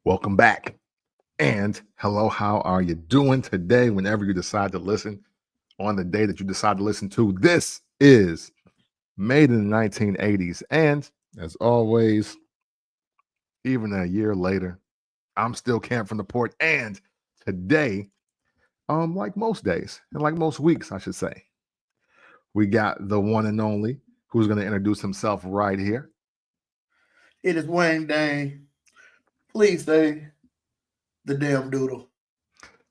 Welcome back. And hello, how are you doing today? Whenever you decide to listen on the day that you decide to listen to, this is Made in the 1980s. And as always, even a year later, I'm still Cam from the port. And today, like most days and like most weeks, I should say, we got the one and only who's going to introduce himself right here. It is Wayne Dang. Please say the damn doodle.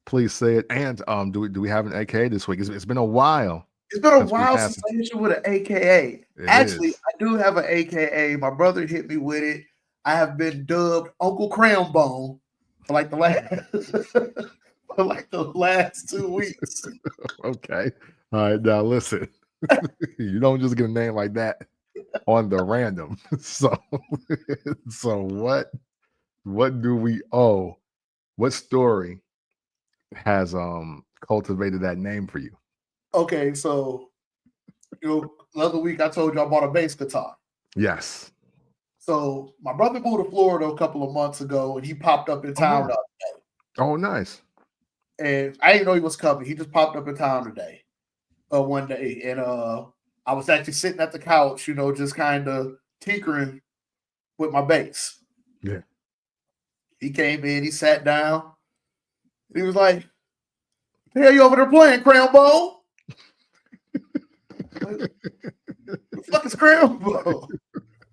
Please say it. And do we have an AKA this week? It's been a while It's been a since we've while had since some. I hit you with an AKA. It Actually, is. I do have an AKA. My brother hit me with it. I have been dubbed Uncle Crambone for like the last for like the last 2 weeks. Okay. All right. Now listen, you don't just get a name like that on the random. So, so what do we owe? What story has cultivated that name for you? Okay, so the other week I told you I bought a bass guitar. Yes. So my brother moved to Florida a couple of months ago, and he popped up in Oh town. yeah. Oh nice. And I didn't know he was coming. He just popped up in town today, one day, and I was actually sitting at the couch, just kind of tinkering with my bass. Yeah. He came in, he sat down, he was like, "The hell you over there playing, Crambo? Like, the fuck is Crambo?"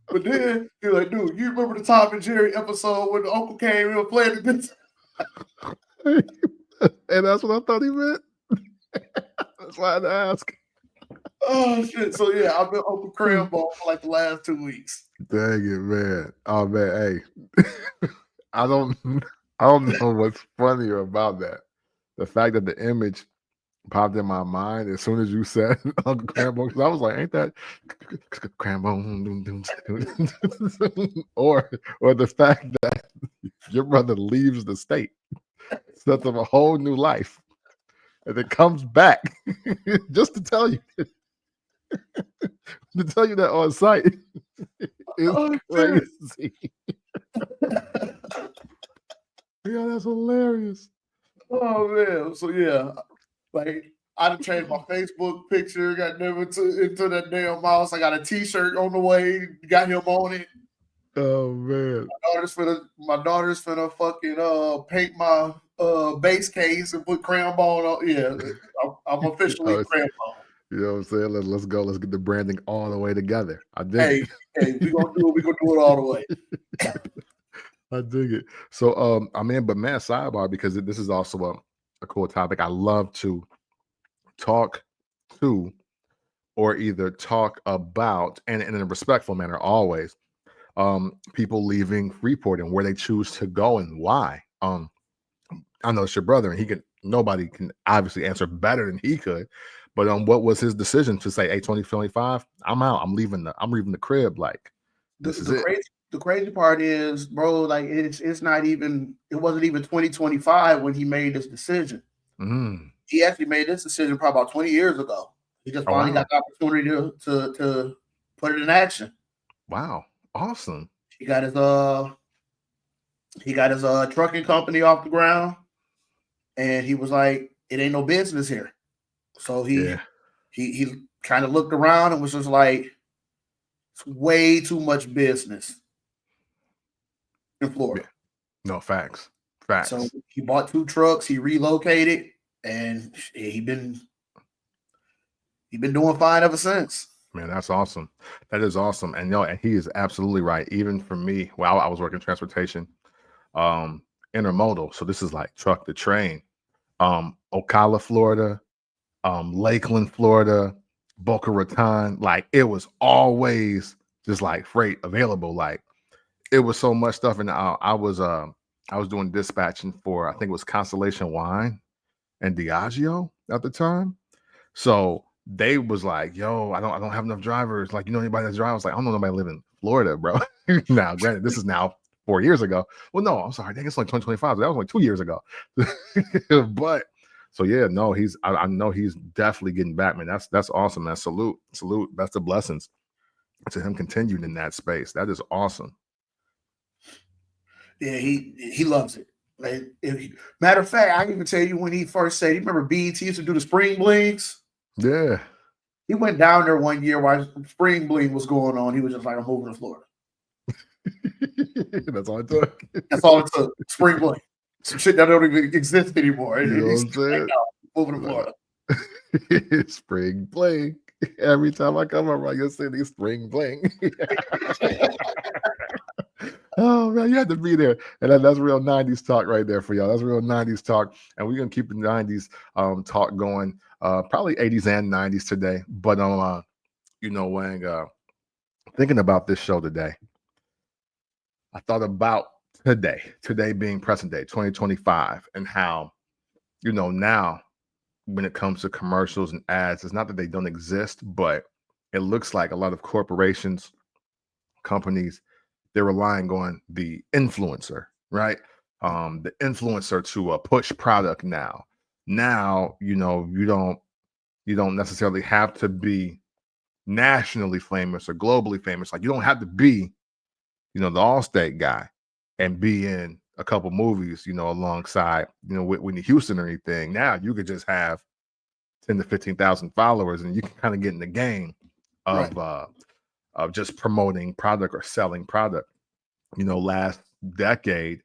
But then he was like, "Dude, you remember the Tom and Jerry episode when the uncle came in and played the guitar?" And that's what I thought he meant. That's why I had to ask. Oh shit! So yeah, I've been Uncle Crambo for like the last 2 weeks. Dang it, man. Oh man, hey. I don't I don't know what's funnier about that. The fact that the image popped in my mind as soon as you said Uncle Crambo, because I was like, ain't that Crambo? or the fact that your brother leaves the state, sets up a whole new life, and then comes back just to tell you that on site is Oh shit! crazy. Yeah, that's hilarious. Oh man! So yeah, like I done changed my Facebook picture, got never into that damn mouse. I got a T-shirt on the way, got him on it. Oh man. My daughter's finna fucking paint my base case and put crayon on. Yeah, I'm officially Oh, crayon. you know what I'm saying? Let's go. Let's get the branding all the way together. I dig Hey, hey, we gonna do it. We gonna do it all the way. it. I dig it. So I mean, but man, sidebar, because this is also a cool topic. I love to talk to or either talk about and in a respectful manner always people leaving Freeport and where they choose to go and why. I know it's your brother, and nobody can obviously answer better than he could. But what was his decision to say, "Hey, 2025, I'm out. I'm leaving the crib. Like The, this is the it." crazy the crazy part is, bro, like it's not even it wasn't even 2025 when he made this decision. Mm. He actually made this decision probably about 20 years ago. He just Oh finally got wow, the opportunity to put it in action. wow, awesome. He got his trucking company off the ground, and he was like, "It ain't no business here." So he Yeah, he he kind of looked around and was just like, "It's way too much business in yeah. Florida." No facts, So facts. he bought 2 trucks, he relocated, and he been doing fine ever since. Man, that's awesome. That is awesome. And and he is absolutely right. Even for me, while I was working transportation, um, intermodal. So this is like truck to train. Ocala, Florida, Lakeland, Florida, Boca Raton. Like it was always just like freight available. Like it was so much stuff. And I was doing dispatching for I think it was Constellation Wine and Diageo at the time. So they was like, "Yo, I don't have enough drivers. Like, you know anybody that's driving?" I was like, "I don't know nobody live in Florida, bro." Now, granted, this is now 4 years ago. Well, no, I'm sorry, dang, it's like 2025. That was like 2 years ago. But so yeah, no, I know he's definitely getting back, man. That's awesome, man. Salute, best of blessings to him continuing in that space. That is awesome. Yeah, he loves it. Like, matter of fact, I can even tell you when he first said, you remember BET used to do the Spring Blings? Yeah. He went down there one year while Spring Bling was going on. He was just like, I'm moving to Florida. That's all it took. That's all it took. Spring Bling. Some shit that don't even exist anymore. You know what I'm saying? Moving to Florida. Spring bling. Every time I come around your city, spring bling. Oh man, you had to be there. And that's real 90s talk right there for y'all. That's real 90s talk. And we're gonna keep the 90s talk going. Probably 80s and 90s today. But you know, Wang, thinking about this show today, I thought about today being present day, 2025, and how, you know, now when it comes to commercials and ads, it's not that they don't exist, but it looks like a lot of corporations, companies, they're relying on the influencer, right? The influencer to push product now. Now, you know, you don't necessarily have to be nationally famous or globally famous. Like you don't have to be, you know, the Allstate guy and be in a couple movies, you know, alongside, you know, Whitney Houston or anything. Now you could just have 10 to 15,000 followers and you can kind of get in the game of of just promoting product or selling product. You know, last decade,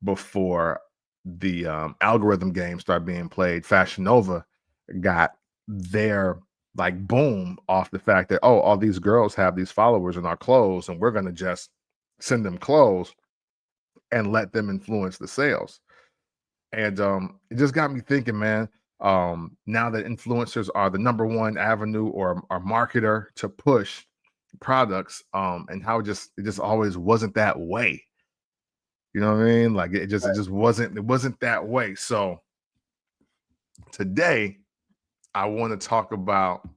before the algorithm games started being played, Fashion Nova got their like boom off the fact that, oh, all these girls have these followers in our clothes and we're going to just send them clothes and let them influence the sales. And it just got me thinking, man, now that influencers are the number one avenue or marketer to push products, and how it just always wasn't that way. You know what I mean? Like it just wasn't that way. So today I want to talk about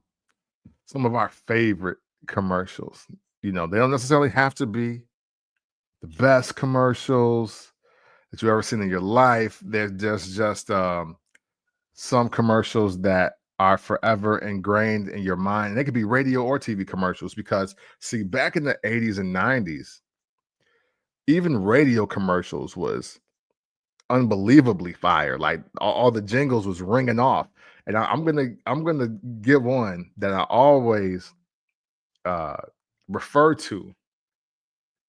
some of our favorite commercials. You know, they don't necessarily have to be the best commercials that you've ever seen in your life. They're just some commercials that are forever ingrained in your mind. And they could be radio or TV commercials because, see, back in the 80s and 90s, even radio commercials was unbelievably fire. Like all the jingles was ringing off. And I'm gonna give one that I always refer to.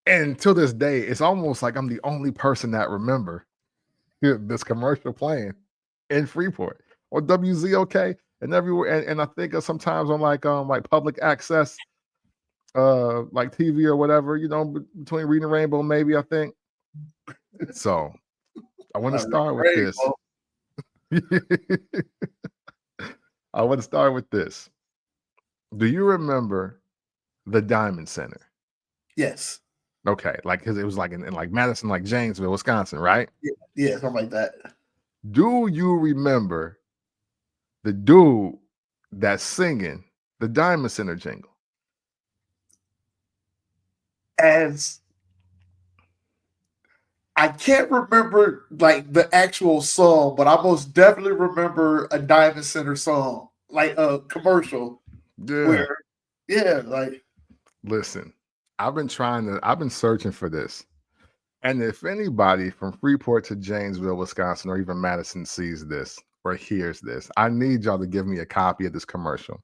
And to this day, it's almost like I'm the only person that remember this commercial playing in Freeport or WZOK and everywhere. And I think sometimes on like public access, like TV or whatever, you know, between Reading Rainbow, maybe I think. So I want to start with this. I want to start with this. Do you remember the Diamond Center? Yes. Okay, like because it was like in like Madison, like Janesville, Wisconsin, right? Yeah, something like that. Do you remember the dude that's singing the Diamond Center jingle? As I can't remember like the actual song, but I most definitely remember a Diamond Center song, like a commercial. Yeah. Like Listen, I've been searching for this. And if anybody from Freeport to Janesville, Wisconsin, or even Madison sees this or hears this, I need y'all to give me a copy of this commercial.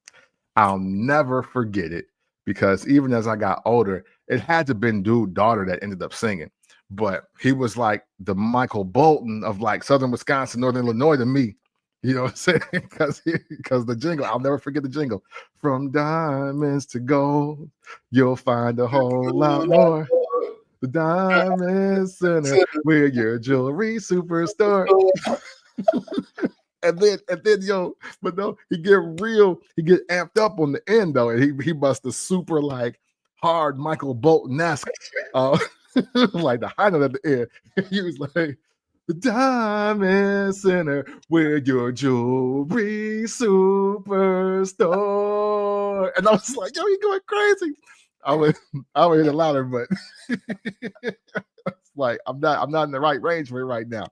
I'll never forget it because even as I got older, it had to have been dude's daughter that ended up singing. But he was like the Michael Bolton of like Southern Wisconsin, Northern Illinois to me. You know what I'm saying? Because the jingle, I'll never forget the jingle. From diamonds to gold, you'll find a whole lot more. The Diamond Center, we're your jewelry superstore. and then but no, he get amped up on the end though, and he busts a super like hard Michael Bolton-esque, like the high note at the end. He was like, the Diamond Center, we're your jewelry superstore. And I was like, yo, you going crazy. I would hear it louder, but it's like I'm not in the right range for it right now.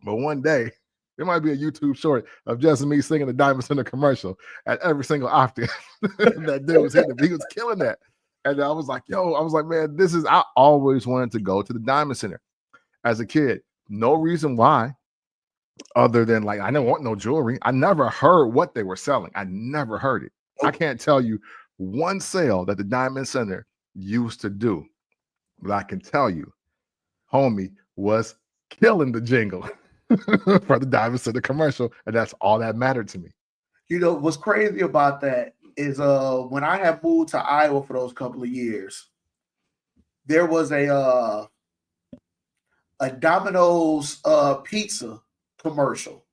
But one day there might be a YouTube short of just me singing the Diamond Center commercial at every single octave. That dude was hitting. He was killing that. And I was like, man, I always wanted to go to the Diamond Center. as a kid. No reason why, other than like I didn't want no jewelry. I never heard what they were selling. I never heard it. I can't tell you one sale that the Diamond Center used to do, but I can tell you, homie was killing the jingle for the Diamond Center commercial, and that's all that mattered to me. You know what's crazy about that is when I had moved to Iowa for those couple of years, there was a Domino's pizza commercial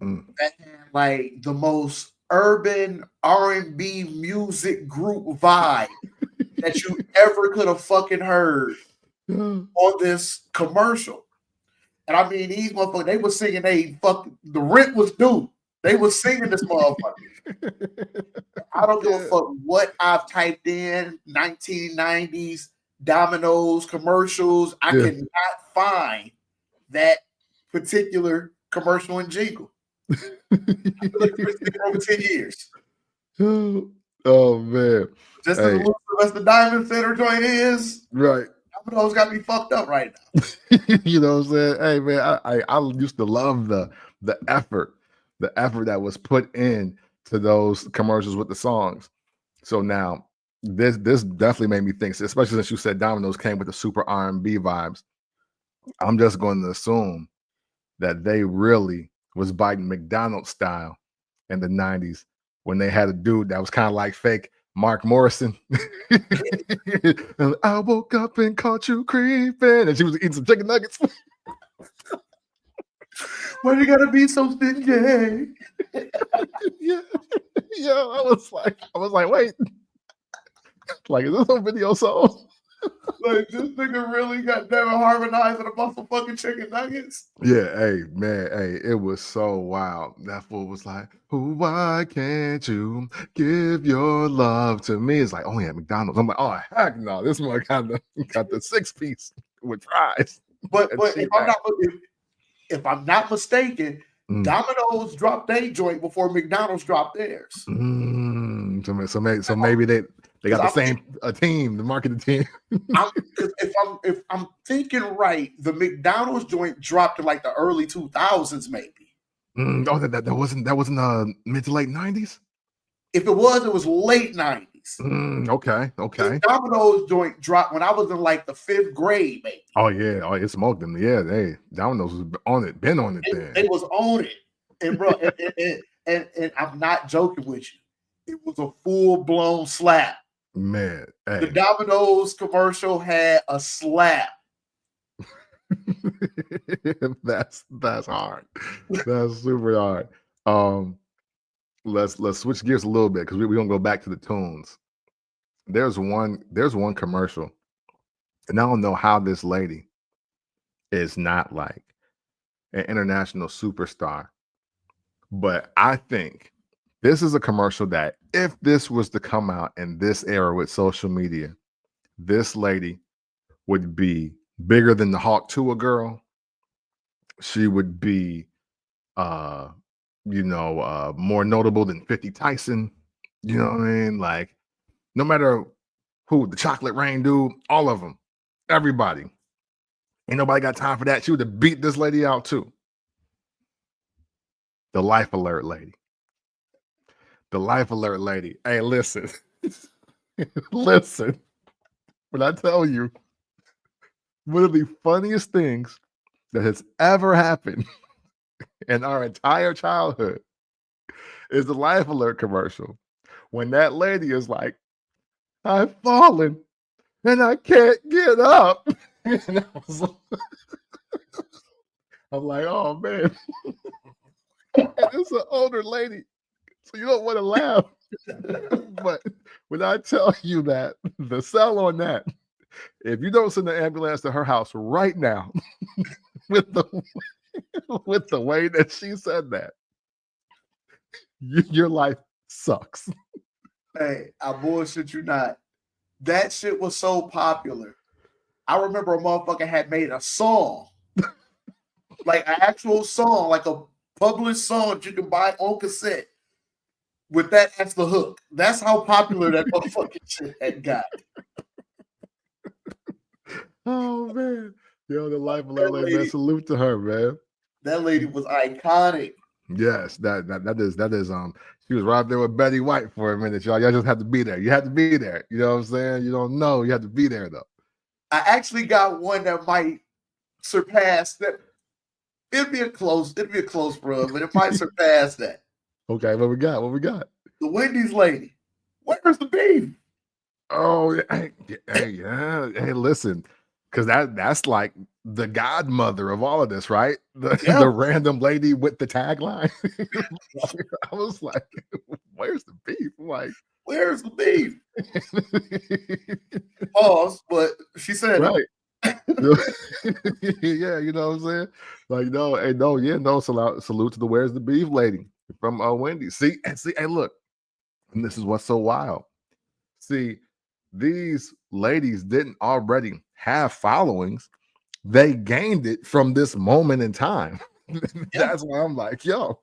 that had like the most urban R&B music group vibe that you ever could have fucking heard on this commercial. And I mean, these motherfuckers, they were singing the rent was due. They were singing this motherfucker. I don't give a fuck what I've typed in, 1990s, Domino's commercials. I cannot find that particular commercial and jingle. Over 10 years. Oh man. Just as elusive as the Diamond Center joint is. Right. Domino's got me fucked up right now. You know what I'm saying? Hey man, I used to love the effort that was put in to those commercials with the songs. So now this definitely made me think, especially since you said Domino's came with the super R&B vibes. I'm just going to assume that they really was biting McDonald's style in the 90s when they had a dude that was kind of like fake Mark Morrison. I woke up and caught you creeping, and she was eating some chicken nuggets. Why you gotta be so stingy? Yeah, I was like, wait, like, is this a video song? Like, this nigga really got never harmonizing a bunch of fucking chicken nuggets. Yeah, hey, man, hey, it was so wild. That fool was like, why can't you give your love to me? It's like, oh yeah, McDonald's. I'm like, oh heck no, this one got the 6-piece with fries. But if I'm not mistaken, Domino's dropped their joint before McDonald's dropped theirs. So maybe they got the same team, the marketing team. If I'm thinking right, the McDonald's joint dropped in like the early 2000s, maybe. That wasn't mid to late 90s. If it was late 90s. Okay. The Domino's joint dropped when I was in like the 5th grade, maybe. Oh yeah, it smoked them. Yeah, Domino's was on it, been on it. Then they was on it, and bro, and I'm not joking with you. It was a full-blown slap. Man, hey. The Domino's commercial had a slap. That's hard. That's super hard. Let's switch gears a little bit because we're gonna go back to the tunes. There's one commercial, and I don't know how this lady is not like an international superstar, but I think this is a commercial that if this was to come out in this era with social media, this lady would be bigger than the Hawk Tuah girl. She would be, more notable than 50 Tyson. You know what I mean? Like, no matter who, the Chocolate Rain dude, all of them, everybody. Ain't nobody got time for that. She would have beat this lady out too. The Life Alert lady. The Life Alert lady. Hey, listen. Listen. When I tell you, one of the funniest things that has ever happened in our entire childhood is the Life Alert commercial. When that lady is like, I've fallen and I can't get up. And I'm like, oh man. And it's an older lady, so you don't want to laugh. But when I tell you that, the sell on that, if you don't send the ambulance to her house right now, with the way that she said that, your life sucks. Hey, I bullshit you not. That shit was so popular. I remember a motherfucker had made a song, like an actual song, like a published song that you can buy on cassette. With that as the hook. That's how popular that motherfucking shit had got. Oh man. Yo, the life of That LA, man. lady, Salute to her, man. that lady was iconic. Yes, that is she was right there with Betty White for a minute, y'all. Y'all just have to be there. You have to be there. You know what I'm saying? You don't know. You have to be there though. I actually got one that might surpass that. It'd be a close run, but it might surpass that. Okay, what we got? What we got? The Wendy's lady. Where's the beef? Oh, yeah. Hey, listen, because that's like the godmother of all of this, right? The Yeah. random lady with the tagline. I was like, where's the beef? I'm like, Where's the beef? Pause, but she said right. it. Yeah, you know what I'm saying? Like, no, hey, no, yeah, no, salute to the where's the beef lady from Wendy's. See, hey, look, and this is what's so wild. See, these ladies didn't already have followings. They gained it from this moment in time. That's why I'm like, yo,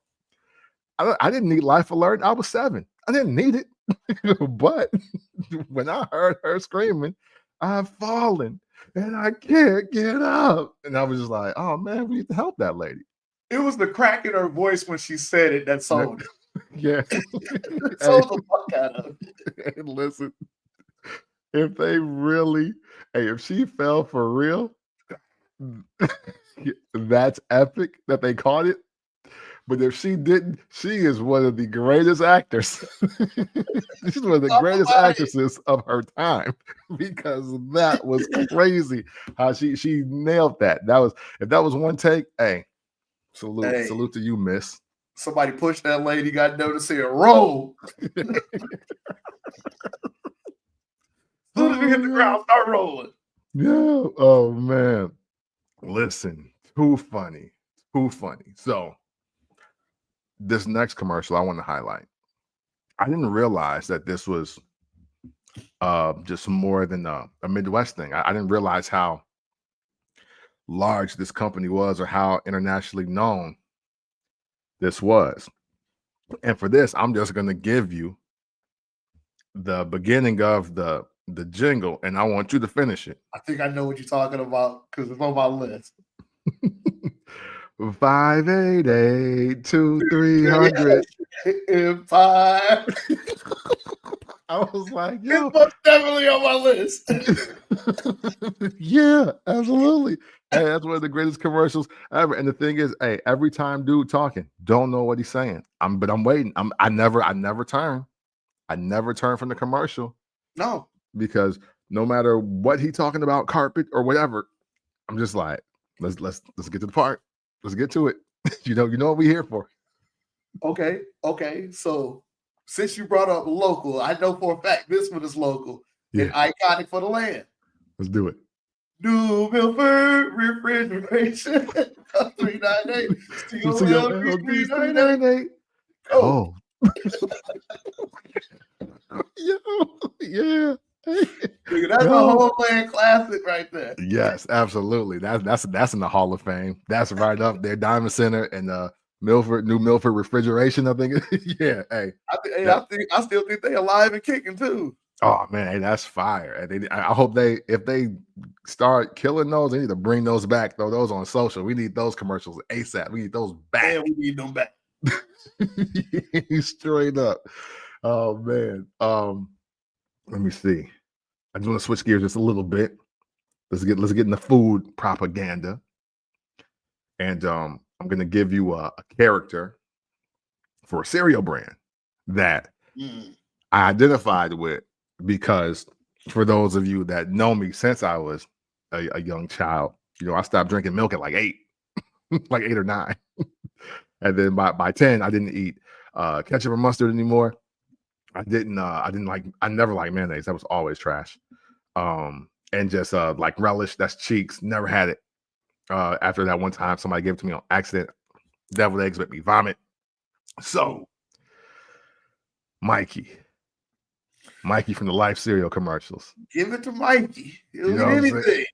I didn't need Life Alert. I was 7. I didn't need it. But when I heard her screaming, I've fallen and I can't get up. And I was just like, oh man, we need to help that lady. It was the crack in her voice when she said it that sold it. Yeah. Sold the fuck out of it. Hey, listen, if they really, hey, if she fell for real, that's epic that they caught it. But if she didn't, she is one of the greatest actors. She's one of the greatest actresses of her time because that was crazy how she nailed that. That was, if that was one take, hey, salute to you, miss. Somebody pushed that lady, got noticed here, roll. As soon as you hit the ground, start rolling. Yeah. Oh man. Listen, too funny. So this next commercial I want to highlight. I didn't realize that this was just more than a Midwest thing. I didn't realize how large this company was or how internationally known this was. And for this, I'm just going to give you the beginning of the jingle, and I want you to finish it. I think I know what you're talking about because it's on my list. 588-2300. Five. I was like, yo, it's most definitely on my list. Yeah, absolutely. Hey, that's one of the greatest commercials ever. And the thing is, hey, every time dude talking, don't know what he's saying. But I'm waiting. I never turn. I never turn from the commercial. No. Because no matter what he talking about, carpet or whatever, I'm just like, let's get to the part. Let's get to it. you know what we're here for. Okay. So since you brought up local, I know for a fact this one is local and iconic for the land. Let's do it. New Milford refrigeration. 398. COLD 398. Oh. Yeah. Nigga, that's a homeland classic right there. Yes, absolutely. That's in the Hall of Fame. That's right up there. Diamond Center and New Milford refrigeration. I think. Yeah. Hey. I still think they alive and kicking too. Oh man, hey, that's fire. And I hope if they start killing those, they need to bring those back. Throw those on social. We need those commercials ASAP. We need those back. Yeah, we need them back. Straight up. Oh man. Let me see. I just want to switch gears just a little bit. Let's get in the food propaganda. And I'm gonna give you a character for a cereal brand that I identified with, because for those of you that know me since I was a young child, I stopped drinking milk at like 8, like 8 or 9. And then by 10, I didn't eat ketchup or mustard anymore. I never liked mayonnaise. That was always trash. And just like relish, that's cheeks. Never had it. After that one time, somebody gave it to me on accident. Deviled eggs make me vomit. So, Mikey from the Life cereal commercials. Give it to Mikey. He'll eat anything.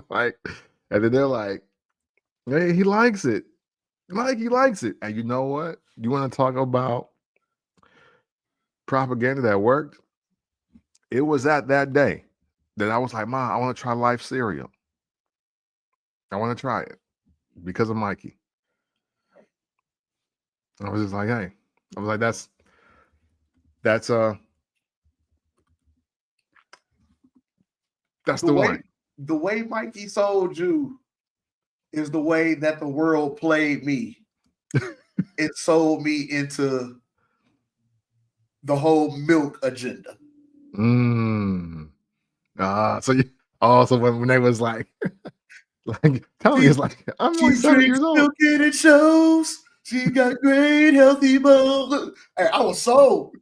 Like, and then they're like, hey, he likes it. Mikey likes it. And you know what? You want to talk about propaganda that worked? It was at that day that I was like, Mom, I want to try Life cereal. I want to try it because of Mikey. I was just like, hey, I was like, that's that's The the way one. the way Mikey sold you is the way that the world played me. It sold me into the whole milk agenda. So you also when they was like tell me She, it's like I'm only she 7 years drinks old. milk and it shows. She got great healthy bones. Hey, I was sold.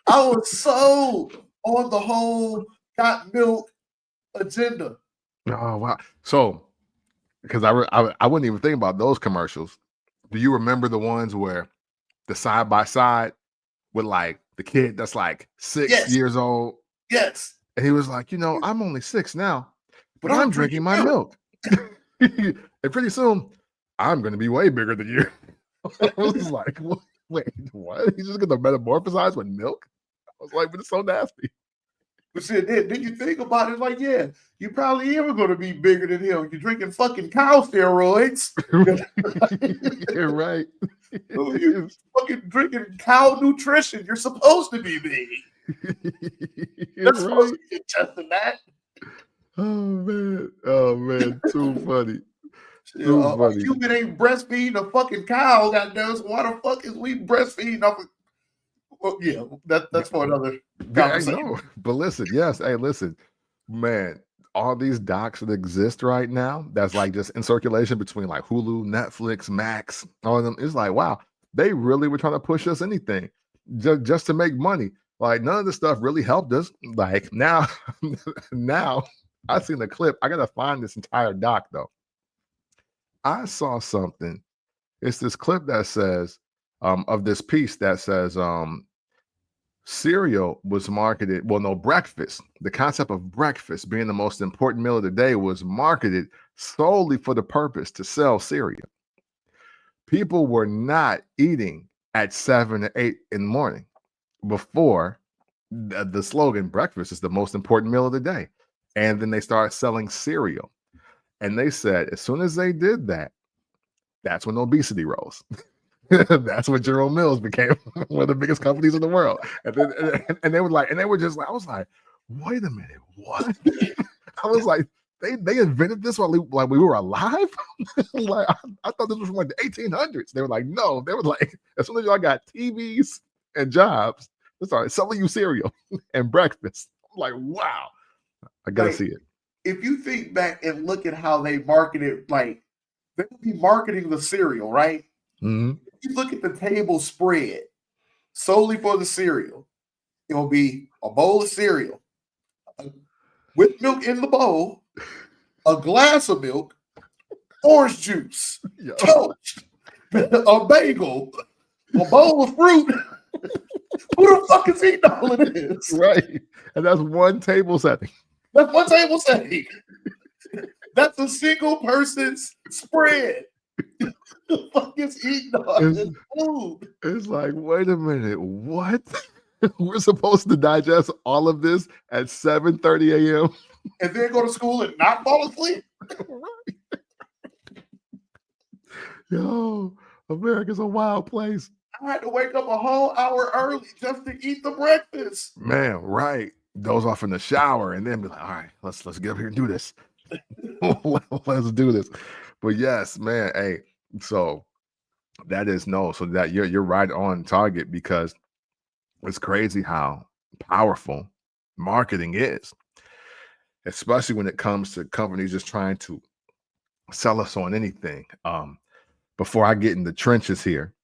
I was sold on the whole got milk agenda. Oh wow. So because I wouldn't even think about those commercials. Do you remember the ones where the side by side with like the kid that's like six Yes, years old yes. and he was like, I'm only 6 now, But but I'm I'm drinking drinking my milk. milk. And pretty soon I'm gonna be way bigger than you. I was like, wait, what? He's just gonna metamorphosize with milk? I was like, but it's so nasty. But shit, then you think about it, like, yeah, you probably ever going to be bigger than him. You're drinking fucking cow steroids. You're right. You fucking drinking cow nutrition. You're supposed to be big. They're You're supposed right. to be testing that. Oh man, too funny. Yeah, Too a funny. human ain't breastfeeding a fucking cow. Goddamn, so why the fuck is we breastfeeding off? Well, yeah, that's for another Yeah, I conversation. know. But listen, yes, hey, listen, man, all these docs that exist right now, that's like just in circulation between like Hulu, Netflix, Max, all of them. It's like, wow, they really were trying to push us anything just to make money. Like none of this stuff really helped us. Like now, now I've seen the clip. I gotta find this entire doc though. I saw something. It's this clip that says of this piece that says cereal was marketed, well, no, breakfast. The concept of breakfast being the most important meal of the day was marketed solely for the purpose to sell cereal. People were not eating at 7 or 8 in the morning before the slogan breakfast is the most important meal of the day. And then they started selling cereal. And they said as soon as they did that, that's when obesity rose. That's when General Mills became one of the biggest companies in the world. And then and they were like, and they were just like, I was like, wait a minute, what? I was like, they invented this while we were alive? Like I thought this was from like the 1800s. They were like, no, they were like, as soon as y'all got TVs and jobs, they started selling you cereal and breakfast. I'm like, wow, I gotta Like, see it. if you think back and look at how they marketed, like they would be marketing the cereal, right? Mhm. If you look at the table spread solely for the cereal, it will be a bowl of cereal with milk in the bowl, a glass of milk, orange juice, Yo, toast, a bagel, a bowl of fruit. Who the fuck is eating all of this? right. And that's one table setting. That's one table setting. That's a single person's spread. The fuck is eating all It's, this food? it's like, wait a minute, what? We're supposed to digest all of this at 7:30 a.m. And then go to school and not fall asleep? Yo, America's a wild place. I had to wake up a whole hour early just to eat the breakfast. Man, right. Doze off in the shower and then be like, all right, let's get up here and do this. Let's do this. But yes, man, hey, so that is no, so that you're right on target because it's crazy how powerful marketing is, especially when it comes to companies just trying to sell us on anything. Before I get in the trenches here,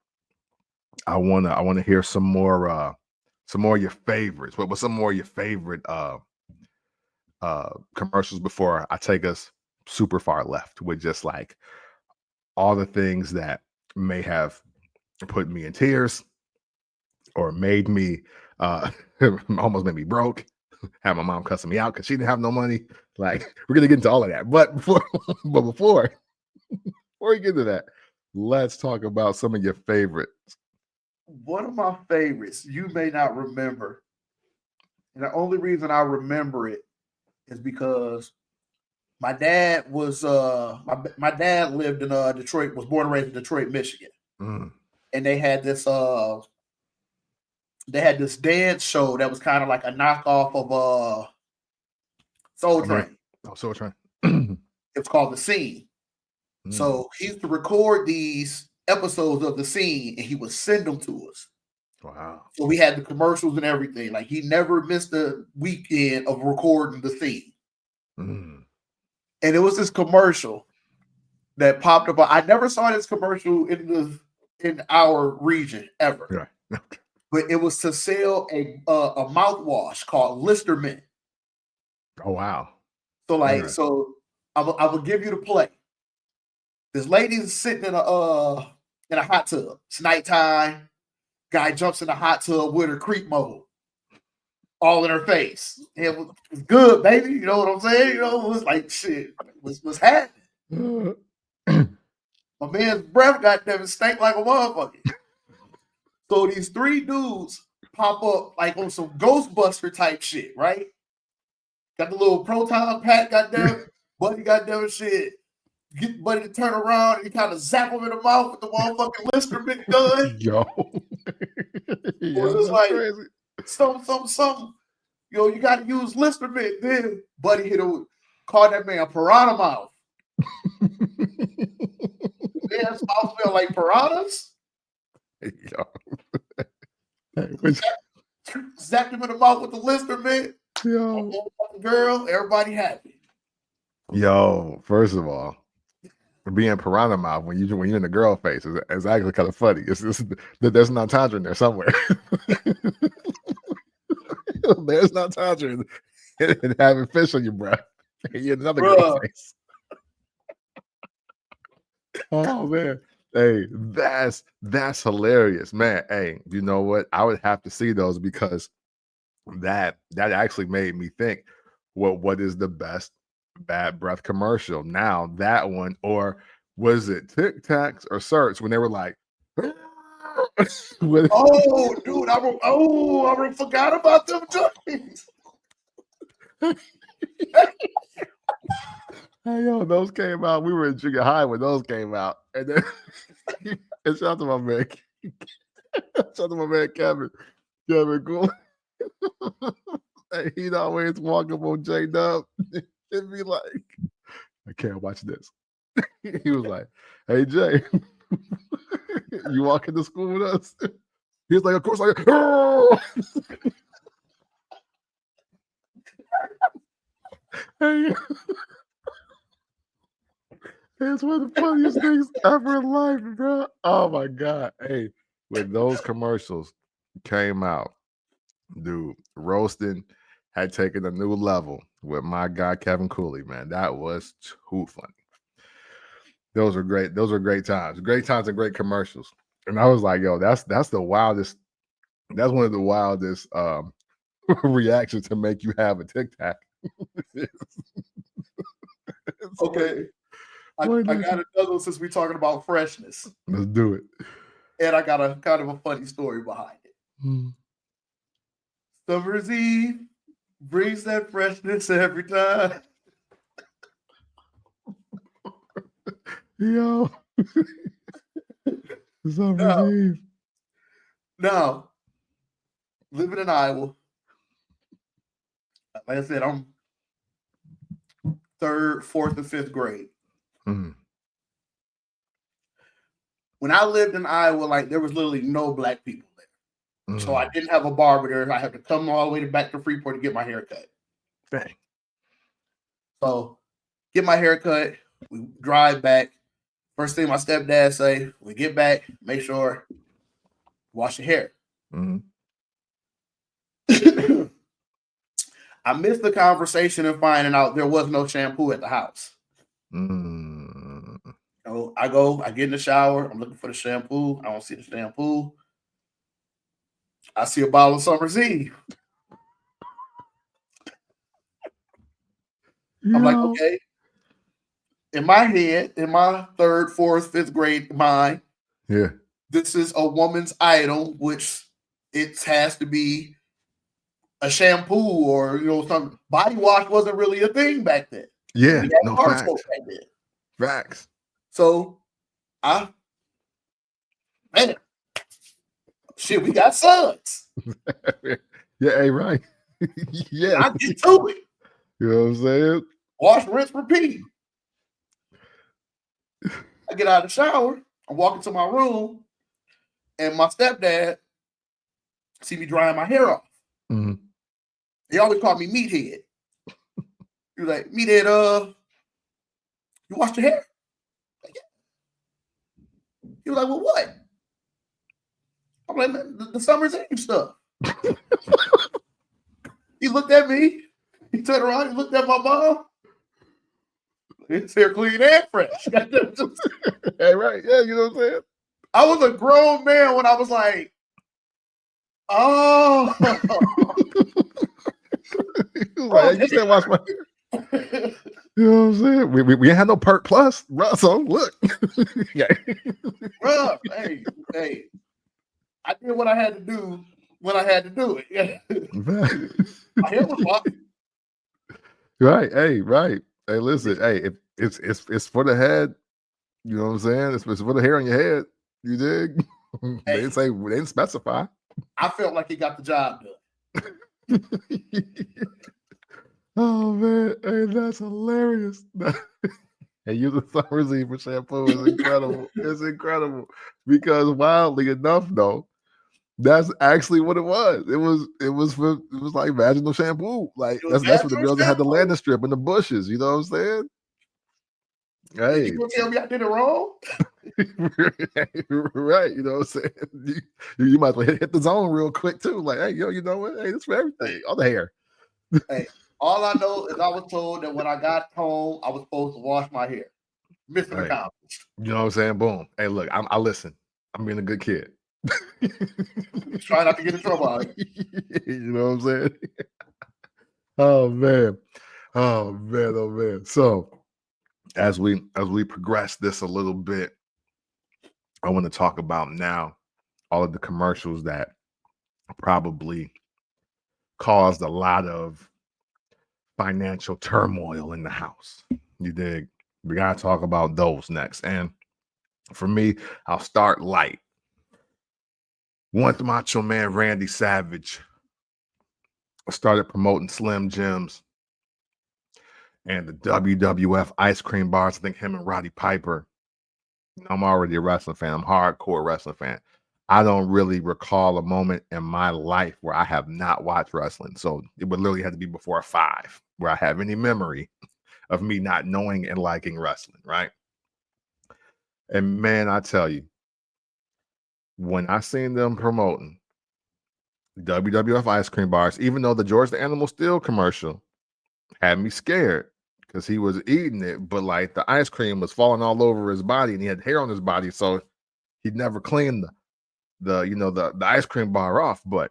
I wanna hear some more of your favorites. What's some more of your favorite commercials before I take us super far left with just like all the things that may have put me in tears or made me almost made me broke, had my mom cussing me out because she didn't have no money. Like we're gonna get into all of that. But before we get to that, let's talk about some of your favorite. One of my favorites, you may not remember. And the only reason I remember it is because my dad was my dad lived in Detroit, was born and raised in Detroit, Michigan. Mm. And they had this dance show that was kind of like a knockoff of Soul Train. Oh, Soul Train. It's called The Scene. So he used to record these episodes of The Scene and he would send them to us. Wow. So we had the commercials and everything. Like he never missed a weekend of recording The Scene. And it was this commercial that popped up. I never saw this commercial in our region ever. Yeah. But it was to sell a mouthwash called Listerman. Oh wow. So like, so I will give you the play. This lady's sitting in a hot tub. It's nighttime. Guy jumps in the hot tub with her creep mode all in her face. It was good, baby. You know what I'm saying? You know, it was like shit. What's happening? My man's breath goddamn stank like a motherfucker. So these three dudes pop up like on some Ghostbuster type shit, right? Got the little proton pack, goddamn, Buddy, goddamn shit. Get Buddy to turn around and you kind of zap him in the mouth with the motherfucking Listerman gun. Yo. It was like crazy. Something. Yo, you got to use Listerman. Then Buddy called that man Piranha Mouth. Man's mouth smell like piranhas. Yo. Zapped him in the mouth with the Listerman. Yo. Girl, everybody happy. Yo, first of all, being Piranha Mouth when you're in the girl face is actually kind of funny. There's an entendre in there somewhere. There's no entendre in having fish on your breath. You're another girl face. Oh man. Hey, that's hilarious, man. Hey, you know what? I would have to see those because that actually made me think, what is the best bad breath commercial? Now that one, or was it Tic Tacs or Search when they were like, oh, dude, I forgot about them junkies. Hey, yo, those came out. We were in junior high when those came out. And then and shout out to my man. Shout out to my man Kevin Cool. He'd always walk up on J Dub and be like, I can't watch this. He was like, hey Jay, you walking to school with us? He was like, of course I Hey, it's one of the funniest things ever in life, bro. Oh my God. Hey, when those commercials came out, dude, roasting had taken a new level with my guy Kevin Cooley, man. That was too funny. Those were great. Those were great times. Great times and great commercials. And I was like, yo, that's the wildest. That's one of the wildest reactions to make you have a Tic Tac. Okay. I got another one since we're talking about freshness. Let's do it. And I got a kind of a funny story behind it. Summer's Eve brings that freshness every time. Yo. Summer's Eve. Now, living in Iowa, like I said, I'm 3rd, 4th, and 5th grade. When I lived in Iowa, like there was literally no black people there. So I didn't have a barber there. I had to come all the way back to Freeport to get my hair cut. Dang. So get my hair cut. We drive back. First thing my stepdad say, we get back, make sure wash your hair. I missed the conversation and finding out there was no shampoo at the house. So I get in the shower. I'm looking for the shampoo. I don't see the shampoo. I see a bottle of Summer's Eve. I'm like, okay. In my head, in my 3rd, 4th, 5th grade mind, this is a woman's item, which it has to be a shampoo or some body wash wasn't really a thing back then. Yeah, We had no bar facts. soap back then. Facts. So we got sons. Yeah, hey, right. Yeah. I get to it. You know what I'm saying? Wash, rinse, repeat. I get out of the shower. I walk into my room, and my stepdad see me drying my hair off. Mm-hmm. He always called me meathead. He was like, meathead, you washed your hair? Like, yeah. He was like, well, what? I'm like, the summer's eve stuff. He looked at me. He turned around. He looked at my mom. His hair clean and fresh. Hey, right. Yeah, you know what I'm saying? I was a grown man when I was like, oh. He was like, hey, you said wash my hair. You know what I'm saying? We ain't had no Perk Plus, bro. So look. Yeah. Bro, hey. I did what I had to do when I had to do it. Yeah. My hair was popping. Right. Hey, right. Hey, listen. Hey, it's for the head. You know what I'm saying? It's for the hair on your head. You dig? They didn't specify. I felt like he got the job done. Oh man, hey, that's hilarious. And using Summer's Eve for shampoo is incredible. It's incredible because wildly enough, though, that's actually what it was. It was like vaginal shampoo. Like that's for the girls that had the landing strip in the bushes. You know what I'm saying? Hey, you gonna tell me I did it wrong? Right. You know what I'm saying? You might as well hit the zone real quick too. Like, hey, yo, you know what? Hey, it's for everything. All the hair. Hey, all I know is I was told that when I got home, I was supposed to wash my hair. Mission accomplished. You know what I'm saying? Boom. Hey, look, I listen. I'm being a good kid. Try not to get in trouble. You know what I'm saying? Oh man. Oh man. Oh man. So as we progress this a little bit, I want to talk about now all of the commercials that probably caused a lot of financial turmoil in the house. You dig? We gotta talk about those next. And for me, I'll start light. Once Macho Man Randy Savage started promoting Slim Jims and the WWF ice cream bars, I think him and Roddy Piper. I'm already a wrestling fan. I'm a hardcore wrestling fan. I don't really recall a moment in my life where I have not watched wrestling. So it would literally have to be before 5 where I have any memory of me not knowing and liking wrestling, right? And man, I tell you, when I seen them promoting WWF ice cream bars, even though the George the Animal Steel commercial had me scared because he was eating it, but like the ice cream was falling all over his body and he had hair on his body, so he'd never cleaned the ice cream bar off. But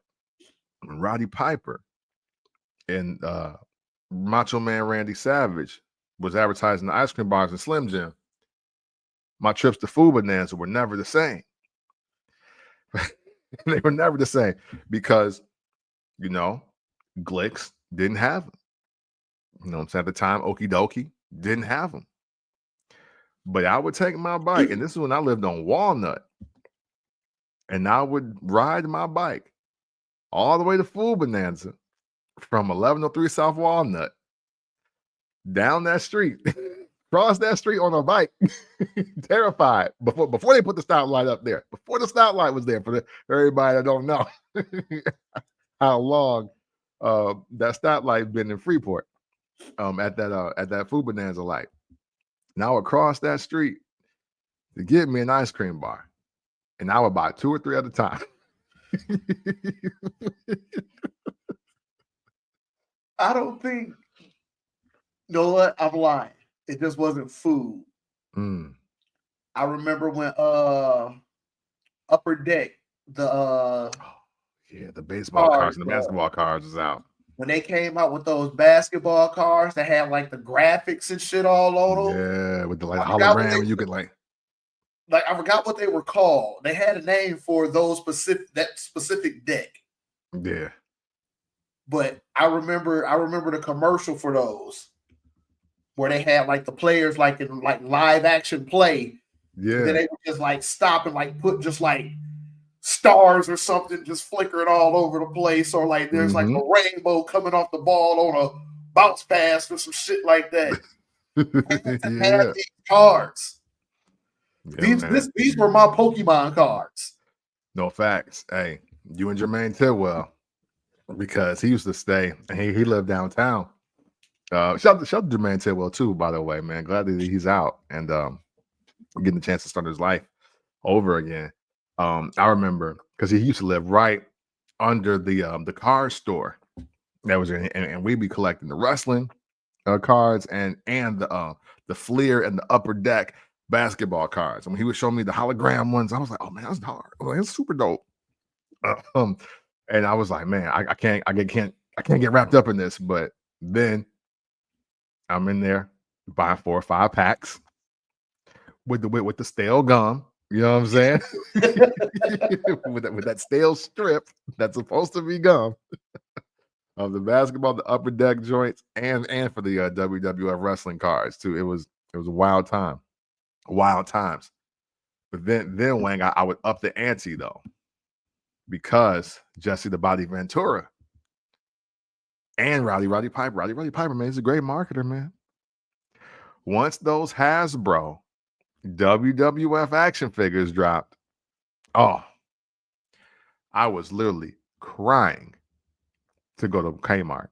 when Roddy Piper and Macho Man Randy Savage was advertising the ice cream bars in Slim Jim, my trips to Food Bonanza were never the same. They were never the same because, Glicks didn't have them. You know what I'm saying? At the time, Okie Dokie didn't have them. But I would take my bike, and this is when I lived on Walnut, and I would ride my bike all the way to Food Bonanza from 1103 South Walnut, down that street, cross that street on a bike, terrified, before they put the stoplight up there, before the stoplight was there, for everybody that don't know how long that stoplight been in Freeport at that Food Bonanza light. Now across that street to get me an ice cream bar, and I would buy 2 or 3 at a time. I don't think. You know what? I'm lying. It just wasn't food. I remember when Upper Deck, the baseball cards and the basketball cards was out. When they came out with those basketball cards that had like the graphics and shit all on them. Yeah, with the hologram, you could like I forgot what they were called. They had a name for that specific deck. Yeah. But I remember the commercial for those where they had like the players like in like live action play. And then Yeah. they would just like stop and like put just like stars or something just flickering all over the place, or like there's like a rainbow coming off the ball on a bounce pass or some shit like that. Had Yeah. these cards. Yeah, man. These were my Pokemon cards. No facts. Hey, you and Jermaine Tidwell, because he used to stay and he lived downtown. Shout to Jermaine Tidwell too, by the way, man. Glad that he's out and getting a chance to start his life over again. I remember because he used to live right under the car store that was in, and we'd be collecting the wrestling cards and the Fleer and the Upper Deck basketball cards. And when he would show me the hologram ones, I was like, oh man, that's hard. Oh, that's super dope. Um, and I was like, man, I can't get wrapped up in this. But then I'm in there buying 4 or 5 packs with the stale gum. You know what I'm saying? with that stale strip that's supposed to be gum of the basketball, the Upper Deck joints, and for the WWF wrestling cards too. It was a wild time, wild times. But then Wang, I would up the ante though, because Jesse the Body Ventura and Roddy Piper, man, he's a great marketer, man. Once those Hasbro WWF action figures dropped, oh, I was literally crying to go to Kmart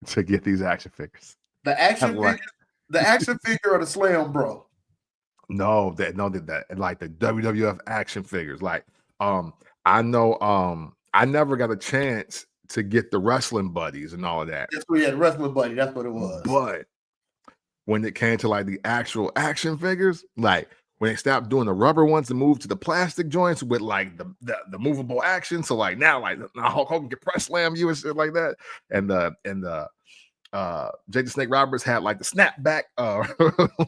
to get these action figures. The action figure or the Slam Bro? No, that like the WWF action figures. Like, I know, I never got a chance to get the wrestling buddies and all of that. That's what, yeah, the wrestling buddy. That's what it was. But when it came to like the actual action figures, like when they stopped doing the rubber ones and moved to the plastic joints with like the movable action, so like now like Hulk Hogan can press slam you and shit like that, and the Jake the Snake Roberts had like the snapback,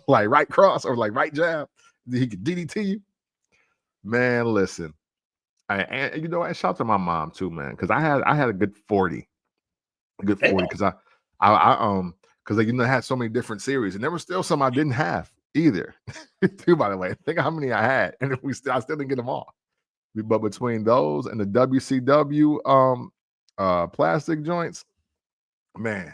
like right cross or like right jab. He could DDT you. Man, listen, and you know, I shout to my mom too, man, because I had a good 40, because I because you know I had so many different series, and there were still some I didn't have either. Too, by the way, think how many I had, and I still didn't get them all. But between those and the WCW plastic joints, man.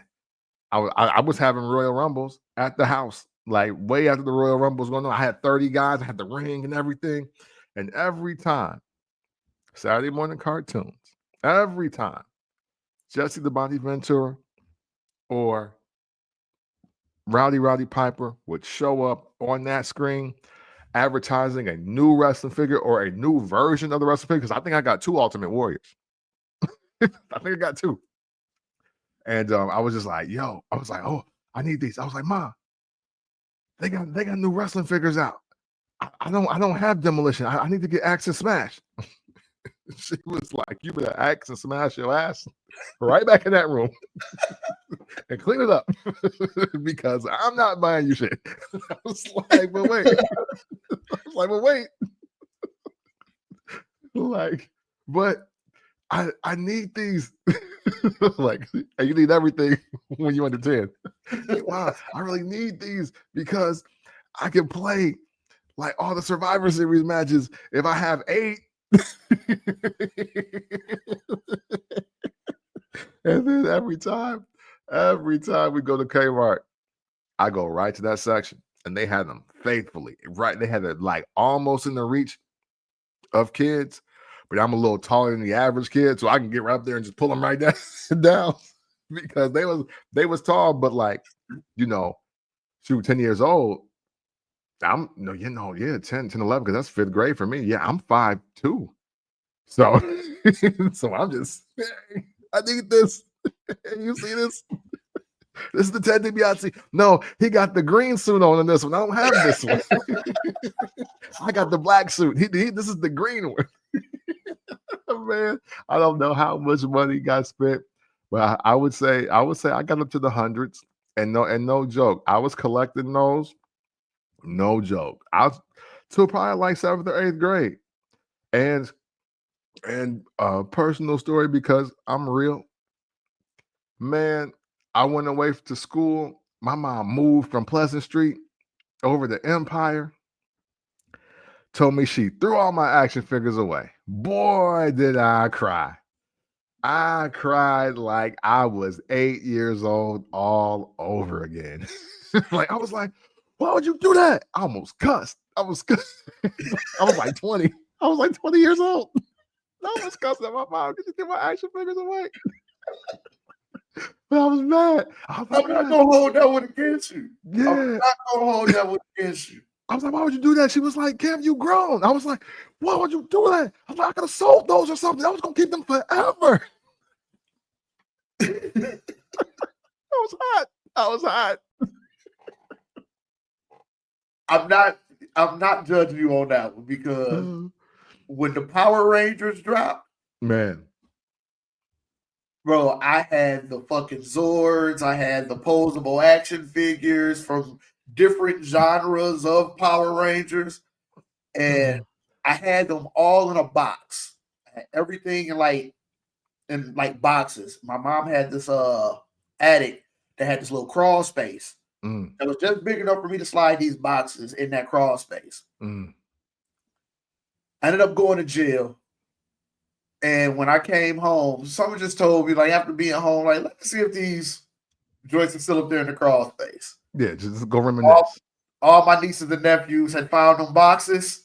I was having Royal Rumbles at the house, like way after the Royal Rumbles going on. I had 30 guys, I had the ring and everything. And every time, Saturday morning cartoons, every time, Jesse the Body Ventura or Roddy Piper would show up on that screen advertising a new wrestling figure or a new version of the wrestling figure. Because I think I got 2 Ultimate Warriors. I think I got 2. And I was just like, yo, I was like, oh, I need these. I was like, Ma, they got new wrestling figures out. I don't have Demolition. I need to get Axe and Smash. She was like, you better Axe and Smash your ass right back in that room and clean it up because I'm not buying you shit. I was like, but wait. I was like, but wait. Like, but I need these. Like, you need everything when you're under 10. Like, wow, I really need these because I can play like all the Survivor Series matches if I have 8. And then every time we go to Kmart, I go right to that section and they had them faithfully right. They had it like almost in the reach of kids, but I'm a little taller than the average kid, so I can get right up there and just pull them right down because they was tall, but like, you know, shoot, 10 years old. I'm 10, 11, because that's 5th grade for me. Yeah, I'm 5'2". So so I'm just, I need this. You see this? This is the Ted DiBiase. No, he got the green suit on in this one. I don't have this one. I got the black suit. This is the green one. Man, I don't know how much money got spent, but I would say I got up to the hundreds, and no joke, I was collecting those. No joke. I was till probably like 7th or 8th grade, and personal story because I'm real. Man, I went away to school. My mom moved from Pleasant Street over to Empire. Told me she threw all my action figures away. Boy, did I cry. I cried like I was 8 years old all over again. Like, I was like, why would you do that? I almost cussed. I was like 20. I was like 20 years old. I was cussing at my mom. Did you throw my action figures away? But I was mad. I'm not gonna hold that one against you. Yeah. I'm not gonna hold that one against you. I was like, why would you do that? She was like, Cam, you grown. I was like, why would you do that? I was like, I could have sold those or something. I was gonna keep them forever. I was hot. I was hot. I'm not judging you on that one because when the Power Rangers dropped, man, bro, I had the fucking Zords, I had the posable action figures from different genres of Power Rangers, and I had them all in a box. I had everything in boxes. My mom had this attic that had this little crawl space. It was just big enough for me to slide these boxes in that crawl space. I ended up going to jail. And when I came home, someone just told me, like, after being home, like, let me see if these joints are still up there in the crawl space. Yeah, just go reminisce. All my nieces and nephews had found them boxes.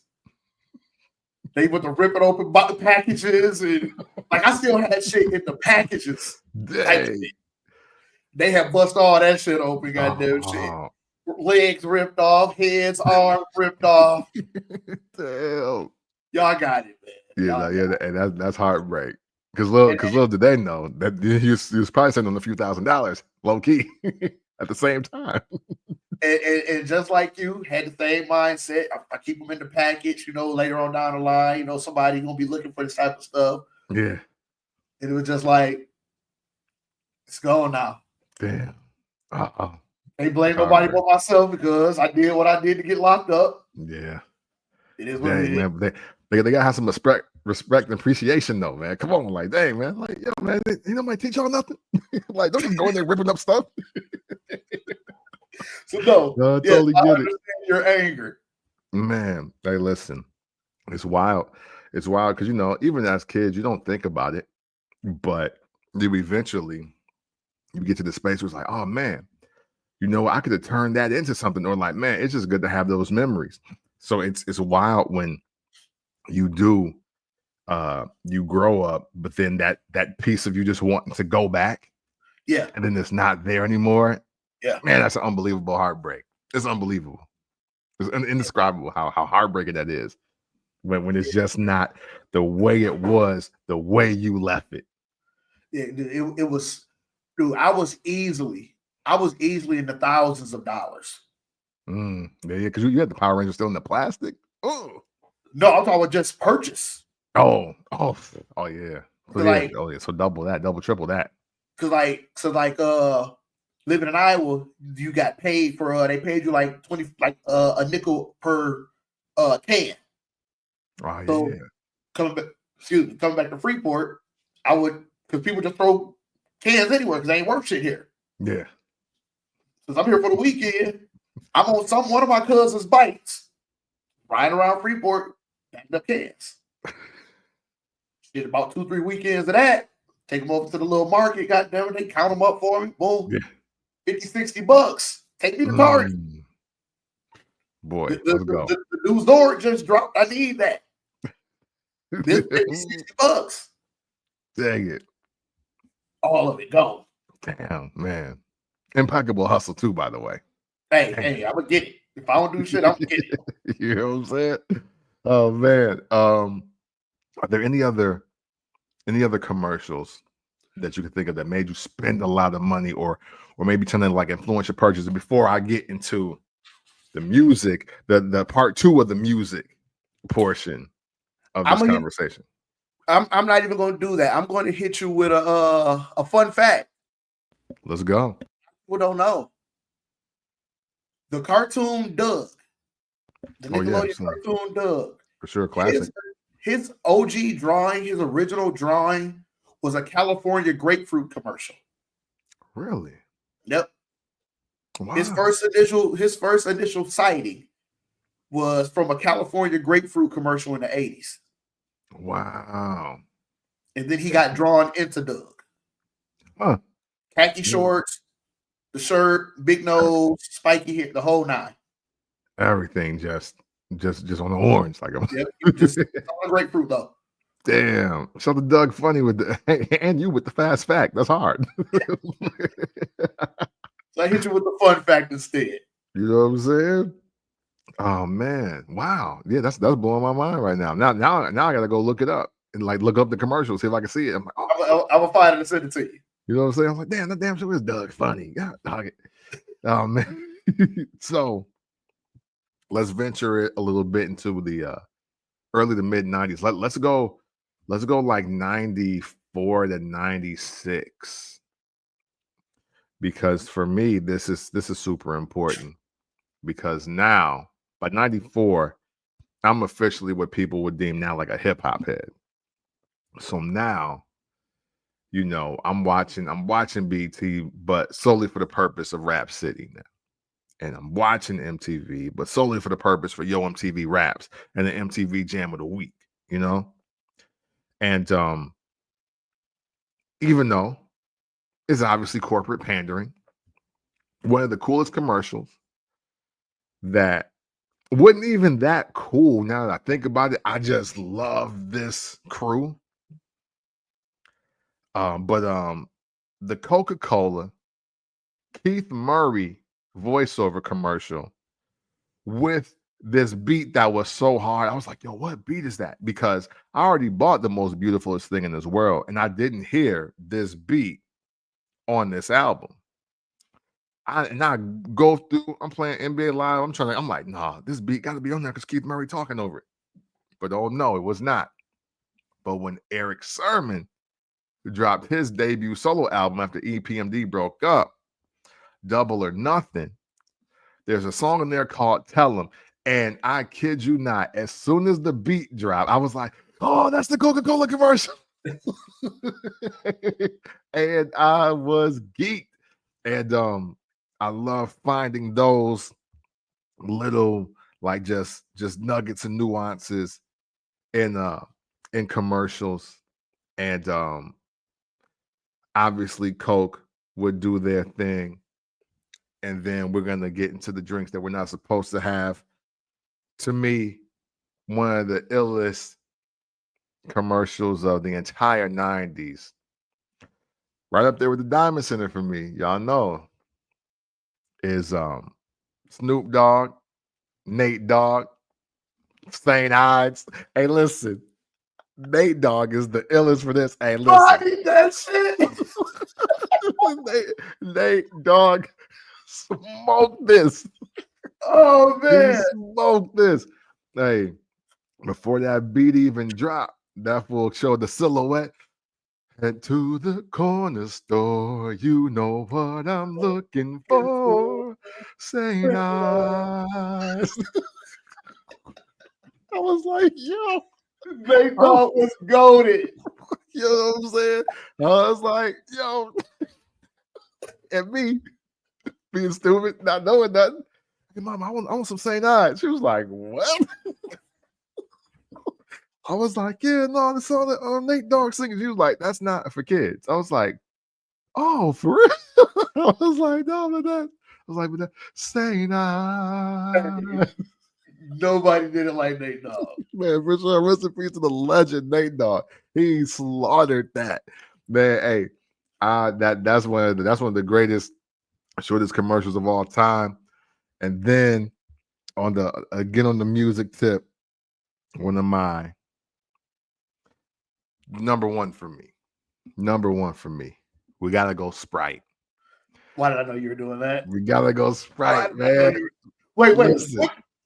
They went to ripping open packages. And, like, I still had shit in the packages. They have bust all that shit open, goddamn shit. Legs ripped off, heads, arms ripped off. Damn. Y'all got it, man. Yeah, and that's heartbreak. Because little did they know that he was probably sending them a few $1,000s, low key, at the same time. And just like you, had the same mindset. I keep them in the package, later on down the line, somebody gonna be looking for this type of stuff. Yeah. And it was just like, it's gone now. Damn. Ain't blame nobody but myself because I did what I did to get locked up. Yeah. It is what it is. Man, they gotta have some respect and appreciation though, man. Come on, like, dang, man. Like, yo, man, nobody teach y'all nothing. Like, don't just go in there ripping up stuff. So no, I totally get understand your anger. Man, hey, listen. It's wild. It's wild because even as kids, you don't think about it, but you eventually get to the space where it's like, oh man, I could have turned that into something, or like, man, it's just good to have those memories. So it's wild when you do you grow up, but then that piece of you just wanting to go back, and then it's not there anymore. Yeah, man, that's an unbelievable heartbreak. It's unbelievable. It's indescribable how heartbreaking that is when it's just not the way it was, the way you left it. Yeah, it was. Dude, I was easily in the thousands of dollars. Yeah, because you had the Power Rangers still in the plastic. Oh no, I'm talking about just purchase. Oh yeah. So double that, triple that. Cause living in Iowa, you got paid for they paid you like 20, a nickel per can. Oh so yeah. Coming back to Freeport, because people just throw cans anywhere because they ain't worth shit here. Yeah. Since I'm here for the weekend, I'm on one of my cousin's bikes, riding around Freeport, backing up cans. Did about 2-3 weekends of that. Take them over to the little market. Goddamn it, they count them up for me. Boom, yeah. $50-$60. Take me to Target. Boy, let's go. The new Zord just dropped. I need that. This $50-$60. Dang it. All of it gone. Damn, man. Impeccable hustle too, by the way. Hey, I'm gonna get it. If I don't do shit, I'm gonna get it. You know what I'm saying? Oh man. Are there any other commercials that you can think of that made you spend a lot of money or maybe something like influence your purchases? Before I get into the music, the part 2 of the music portion of this conversation. I'm not even going to do that. I'm going to hit you with a fun fact. Let's go. People don't know. The cartoon Doug. The Nickelodeon cartoon Doug. For sure, classic. His OG drawing, his original drawing was a California grapefruit commercial. Really? Yep. Wow. His first initial sighting was from a California grapefruit commercial in the 80s. Wow. And then he got drawn into Doug. Huh. Khaki shorts, the shirt, big nose, spiky hair, the whole nine. Everything just on the orange. Like Yep. Just on the grapefruit though. damn. So the Doug funny with the and you with the fast fact. That's hard. So I hit you with the fun fact instead. You know what I'm saying? Oh man. Wow. Yeah, that's blowing my mind right now. Now I gotta go look it up and like look up the commercial, see if I can see it. I'm like, oh, I'm gonna find it and send it to you. you know what I'm saying? I'm like, damn, that damn show is Doug funny. God, dog it. Oh man. So let's venture it a little bit into the early to mid 90s. Let's go like 94 to 96. Because for me, this is super important. Because now by 94, I'm officially what people would deem now like a hip hop head. So now, you know, I'm watching BT, but solely for the purpose of Rap City now. And I'm watching MTV, but solely for the purpose for Yo MTV Raps and the MTV Jam of the Week, you know? And even though it's obviously corporate pandering, one of the coolest commercials that wasn't even that cool now that I think about it. I just love this crew. But the Coca-Cola Keith Murray voiceover commercial with this beat that was so hard. I was like, yo, what beat is that? Because I already bought the most beautifulest thing in this world, and I didn't hear this beat on this album. I go through, I'm playing NBA Live. I'm like, nah, this beat got to be on there because Keith Murray talking over it. But oh no, it was not. But when Eric Sermon dropped his debut solo album after EPMD broke up, Double or Nothing, there's a song in there called Tell 'Em. And I kid you not, as soon as the beat dropped, I was like, oh, that's the Coca-Cola commercial. And I was geeked. And I love finding those little like just nuggets and nuances in commercials. And obviously Coke would do their thing. And then we're gonna get into the drinks that we're not supposed to have. To me, one of the illest commercials of the entire 90s. Right up there with the Diamond Center for me, y'all know, is Snoop Dogg, Nate Dogg, St. Ides. Hey, listen, Nate Dogg is the illest for this. Hey, listen. That shit. Nate Dogg smoked this. Oh man. He smoked this. Hey, before that beat even dropped, that fool showed the silhouette. Head to the corner store, you know what I'm looking for. St. Ides. I was like, yo. Nate Dogg was goated. You know what I'm saying? I was like, yo. And me being stupid, not knowing nothing. Hey, Mom, I want some St. Ides. She was like, what? I was like, yeah, no, the song that Nate Dogg singing. She was like, that's not for kids. I was like, oh, for real? I was like, no, but that. I was like, but that St. Ides. Nobody did it like Nate Dogg. Man, for sure. Rest in peace to the legend Nate Dogg. He slaughtered that. Man, hey, that's one of the greatest, shortest commercials of all time. And then on the music tip, one of my number one for me. We gotta go Sprite. Why did I know you were doing that? We gotta go Sprite, man. Wait.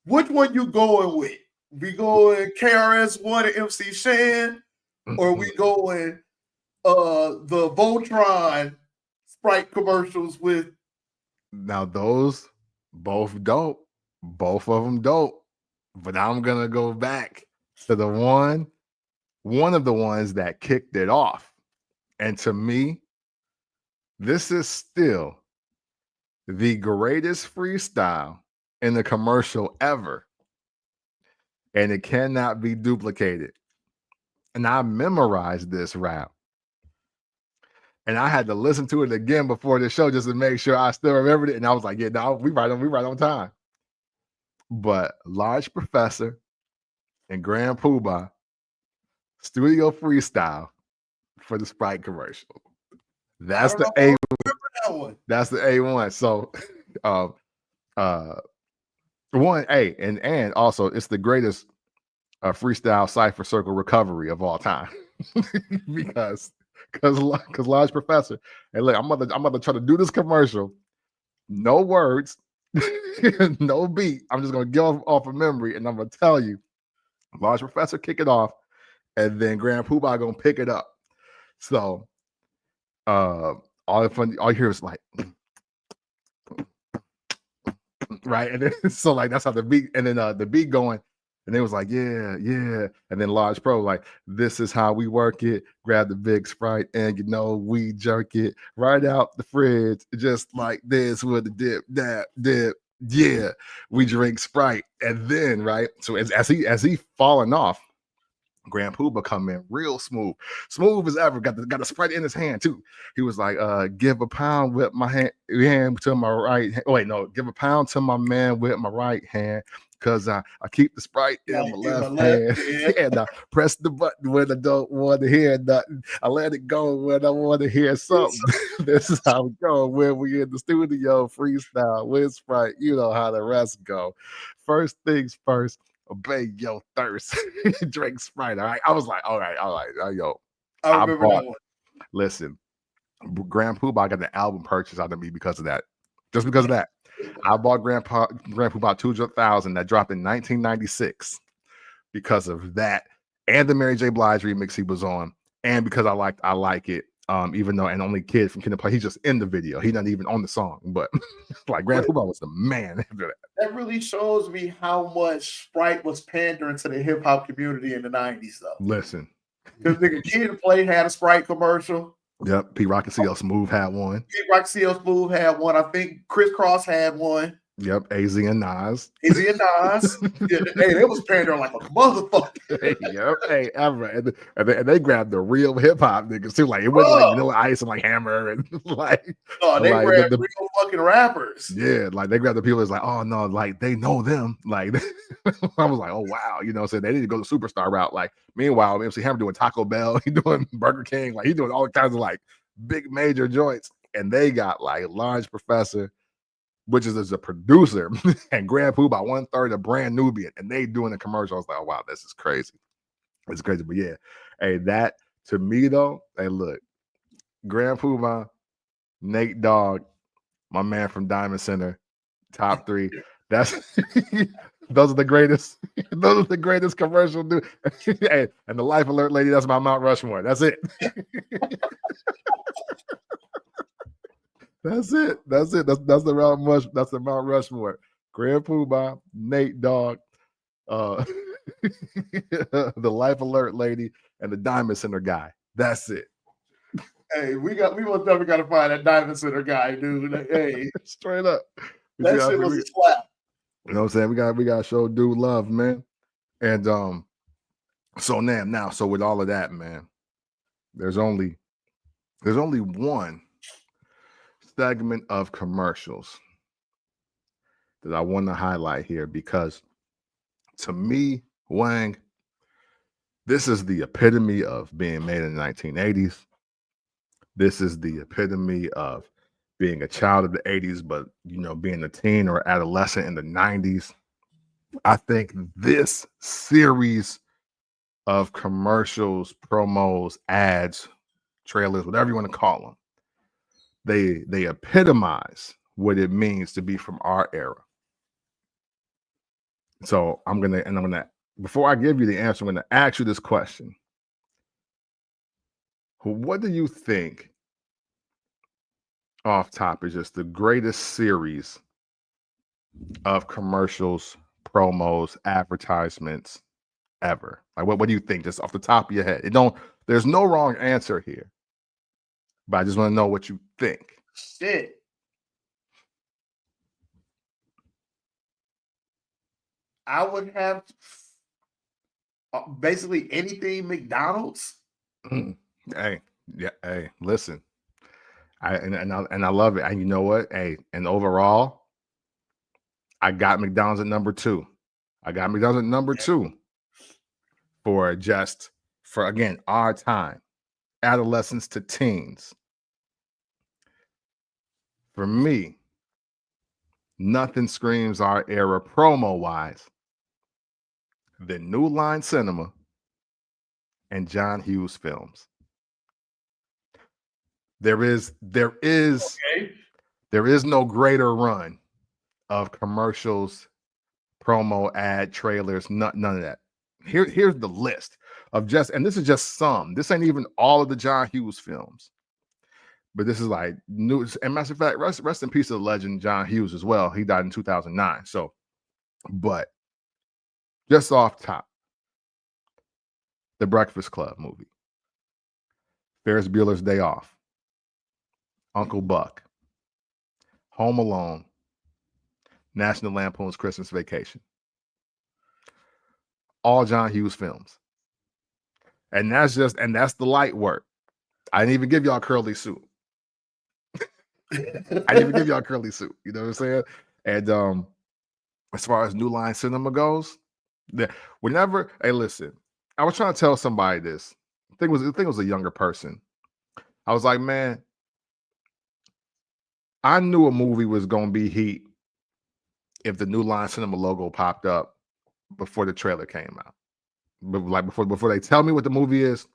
Which one you going with? We going KRS-One and MC Shan, or we going the Voltron Sprite commercials with? Now those both dope, both of them dope. But I'm gonna go back to the one of the ones that kicked it off, and to me, This is still the greatest freestyle in the commercial ever, and it cannot be duplicated. And I memorized this rap, and I had to listen to it again before the show just to make sure I still remembered it. And I was like, "Yeah, no, we right on time." But Large Professor and Grand Poobah studio freestyle for the Sprite commercial. I That's don't the know. A. Remember that one? That's the A1. So, um, one A, and also it's the greatest freestyle cipher circle recovery of all time because Large Professor. And look, I'm about to try to do this commercial. No words, no beat. I'm just gonna give off of memory, and I'm gonna tell you, Large Professor kick it off, and then Grand Poobah gonna pick it up. So, all you hear is like, right, and then so like that's how the beat, and then the beat going. And they was like, yeah, yeah. And then Large Pro, like, this is how we work it. Grab the big Sprite and, we jerk it right out the fridge. Just like this with the dip, dab, dip. Yeah, we drink Sprite. And then, right, so as he falling off, Grand Poobah come in real smooth as ever. Got the Sprite in his hand too. He was like, "Give a pound with my hand to my right hand. Oh, wait, no, give a pound to my man with my right hand, cause I keep the Sprite in my left hand, and I press the button when I don't want to hear nothing. I let it go when I want to hear something. This is how we go when we in the studio freestyle with Sprite. You know how the rest go. First things first." Obey your thirst. Drink Sprite. All right. I was like, all right. Yo, I remember that one. Listen, Grand Poobah got the album purchased out of me because of that. Just because of that. I bought Grand Poobah 200,000 that dropped in 1996 because of that. And the Mary J. Blige remix he was on. And because I like it. Even though and only kid from Kingdom Play, he's just in the video. He's not even on the song, but like Grand Poobah was the man after that. That really shows me how much Sprite was pandering to the hip hop community in the 90s, though. Listen, because nigga Kid Play had a Sprite commercial. Yep, P Rock and CL Smooth had one. P Rock CL Smooth had one. I think Chris Cross had one. Yep, AZ and Nas. AZ and Nas. Yeah, hey, they was pandering like a motherfucker. Yep, hey, ever. And they grabbed the real hip hop niggas too. Like it wasn't like Vanilla Ice and like Hammer and like. No, they like grabbed the real fucking rappers. Yeah, like they grabbed the people that's like, oh no, like they know them. Like I was like, oh wow, so they need to go the superstar route. Like meanwhile, MC Hammer doing Taco Bell, he doing Burger King, like he doing all kinds of like big major joints, and they got like Large Professor, which is as a producer, and Grand Poobah 1/3 of Brand Nubian, and they doing a commercial. I was like, oh wow, this is crazy. It's crazy. But yeah, hey, that to me though, hey, look, Grand Poobah, Nate Dogg, my man from Diamond Center, top 3. That's those are the greatest. Those are the greatest commercial dude. Hey, and the Life Alert lady, that's my Mount Rushmore. That's it. That's it. That's the Mount Rushmore. Grand Poobah, Nate Dogg, the Life Alert lady, and the Diamond Center guy. That's it. Hey, we most definitely got to find that Diamond Center guy, dude. Like, hey, straight up. That shit was a slap. You know what I'm saying? We gotta show dude love, man. And so now, so with all of that, man, there's only one segment of commercials that I want to highlight here because to me, Wang, this is the epitome of being made in the 1980s. This is the epitome of being a child of the 80s, but being a teen or adolescent in the 90s. I think this series of commercials, promos, ads, trailers, whatever you want to call them, they epitomize what it means to be from our era. So I'm gonna before I give you the answer, I'm gonna ask you this question. What do you think off top is just the greatest series of commercials, promos, advertisements ever? Like what do you think just off the top of your head? There's no wrong answer here. but I just want to know what you think. Shit. I would have basically anything McDonald's. Hey, yeah, hey, listen. I love it. And you know what? Hey, and overall, I got McDonald's at number 2. I got McDonald's at number 2 for again our time, adolescents to teens. For me, nothing screams our era promo wise than New Line Cinema and John Hughes films. There is no greater run of commercials, promo, ad, trailers, none of that. Here's the list of and this is just some. This ain't even all of the John Hughes films. But this is like news. And matter of fact, rest in peace to the legend John Hughes as well. He died in 2009. So, but just off top, The Breakfast Club movie, Ferris Bueller's Day Off, Uncle Buck, Home Alone, National Lampoon's Christmas Vacation. All John Hughes films. And that's the light work. I didn't even give y'all Curly Soup. I didn't even give y'all Curly Soup. You know what I'm saying? And as far as New Line Cinema goes, hey, listen, I was trying to tell somebody this. I think it was a younger person. I was like, man, I knew a movie was gonna be heat if the New Line Cinema logo popped up before the trailer came out. But like before they tell me what the movie is,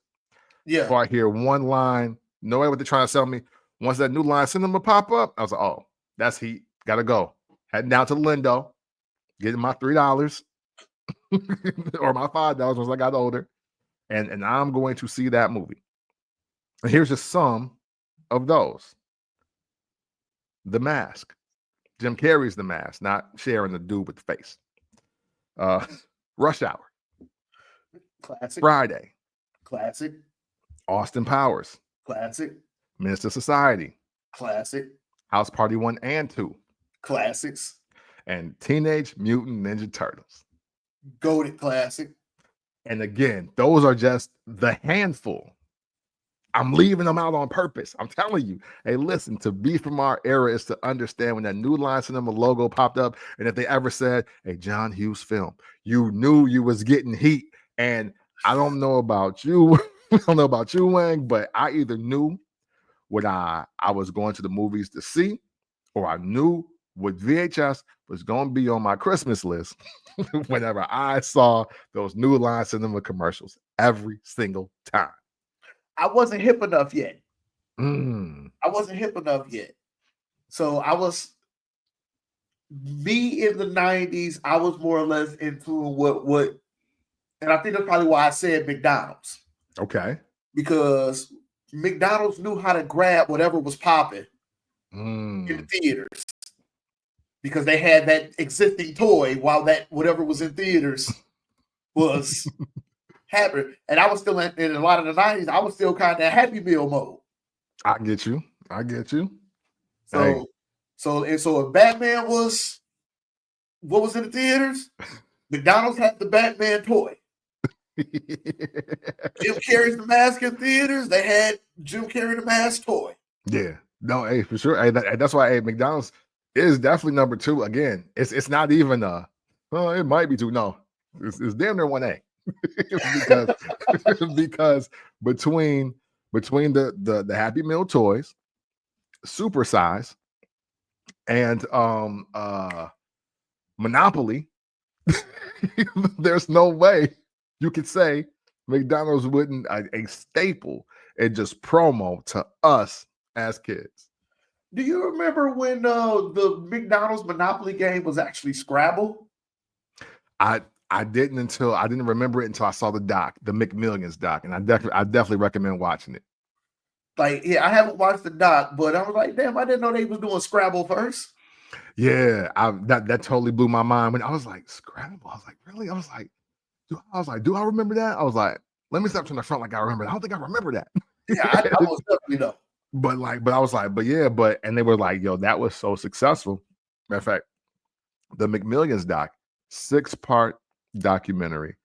before I hear one line, know what they're trying to sell me. Once that New Line Cinema pop up, I was like, oh, that's heat. Gotta go. Heading down to the Lindo, getting my $3 or my $5 once I got older. And I'm going to see that movie. And here's just some of those. The Mask. Jim Carrey's The Mask, not sharing the dude with the face. Rush Hour. Classic. Friday. Classic. Austin Powers. Classic. Minister Society. Classic. House Party 1 and 2. Classics. And Teenage Mutant Ninja Turtles. Goated classic. And again, those are just the handful. I'm leaving them out on purpose. I'm telling you. Hey, listen, to be from our era is to understand when that New Line Cinema logo popped up, and if they ever said, hey, John Hughes film, you knew you was getting heat. And I don't know about you. I don't know about you, Wang, but I either knew what I was going to the movies to see, or I knew what VHS was going to be on my Christmas list whenever I saw those New Line Cinema commercials every single time. I wasn't hip enough yet. I wasn't hip enough yet. So me in the 90s, I was more or less into what, and I think that's probably why I said McDonald's. Okay. Because McDonald's knew how to grab whatever was popping in the theaters. Because they had that existing toy while that whatever was in theaters was happening. And I was still in a lot of the 90s, I was still kind of Happy Meal mode. I get you. So if Batman was what was in the theaters, McDonald's had the Batman toy. Jim Carrey's The Mask in theaters, they had Jim Carrey The Mask toy. Yeah. No, hey, for sure. Hey, that's why McDonald's is definitely number 2. Again, it's not even it might be 2. No, it's damn near 1A. because between the Happy Meal toys, Super Size, and Monopoly, there's no way you could say McDonald's wouldn't a staple and just promo to us as kids. Do you remember when the McDonald's Monopoly game was actually Scrabble? I didn't remember it until I saw the McMillions doc, and I definitely recommend watching it. Like, yeah, I haven't watched the doc, but I was like, damn, I didn't know they was doing Scrabble first. Yeah, that totally blew my mind when I was like, Scrabble. I was like, really? I was like, do I remember that? I was like, let me step to the front like I remember that. I don't think I remember that. Yeah, I most definitely know. but I was like, but yeah, and they were like, yo, that was so successful. Matter of fact, the McMillions doc, 6-part documentary.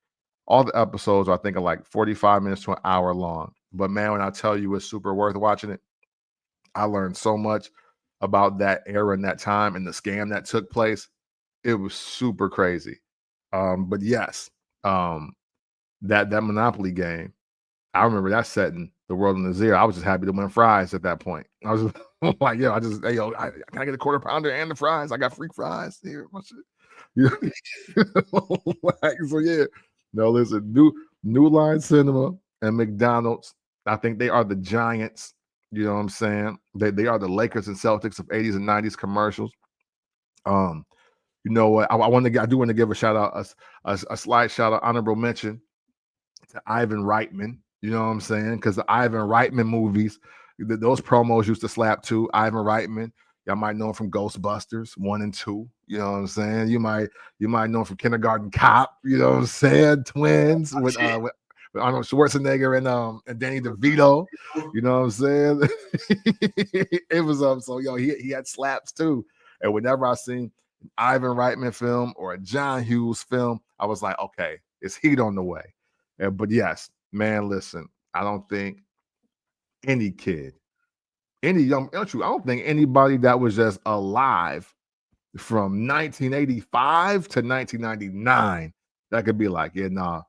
All the episodes, I think, are like 45 minutes to an hour long. But man, when I tell you it's super worth watching it, I learned so much about that era and that time and the scam that took place. It was super crazy. But yes, that Monopoly game, I remember that setting the world in the zero. I was just happy to win fries at that point. I was just like, yo, hey, yo, can I get a quarter pounder and the fries? I got free fries here. My shit. Like, so yeah. No, listen, New Line Cinema and McDonald's. I think they are the giants. You know what I'm saying? They are the Lakers and Celtics of 80s and 90s commercials. You know what? I do want to give a shout out, a slight shout out, honorable mention to Ivan Reitman. You know what I'm saying? Because the Ivan Reitman movies, those promos used to slap too. Ivan Reitman, y'all might know him from Ghostbusters 1 and 2. You know what I'm saying? You might know him from Kindergarten Cop. You know what I'm saying? Twins with Arnold Schwarzenegger and Danny DeVito. You know what I'm saying? It was so yo, he had slaps too. And whenever I seen an Ivan Reitman film or a John Hughes film, I was like, okay, it's heat on the way. But yes, man, listen, I don't think any kid, any young, I don't think anybody that was just alive from 1985 to 1999 that could be like, yeah, nah,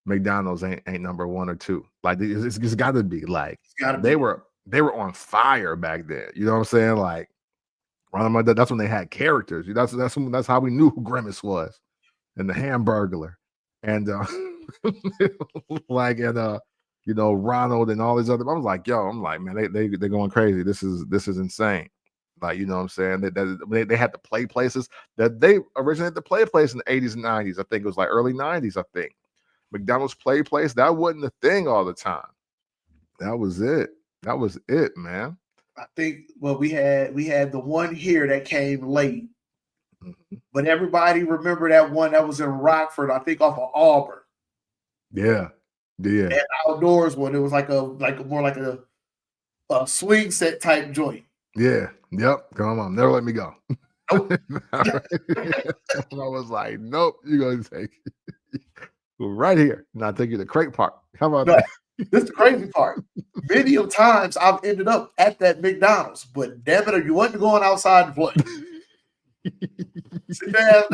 McDonald's ain't number 1 or 2. Like it's got to be like they were on fire back then. You know what I'm saying? Like that's when they had characters. That's how we knew who Grimace was and the Hamburglar and like you know, Ronald and all these other. I was like, yo, man, they're going crazy. This is insane. Like, you know what I'm saying? They had to play places that they originally had to play place in the 80s and 90s. I think it was like early 90s, I think. McDonald's play place, that wasn't a thing all the time. That was it. That was it, man. I think we had the one here that came late. Mm-hmm. But everybody remember that one that was in Rockford, I think off of Auburn. Yeah. Yeah. That outdoors one. It was like more like a swing set type joint. Yeah. Yep. Come on. Never let me go. Nope. I was like, nope, you're gonna take right here. And I'll take you to Crate Park. How about that? This is the crazy part. Many of times I've ended up at that McDonald's, but damn it, you wasn't going outside to play. Sit down,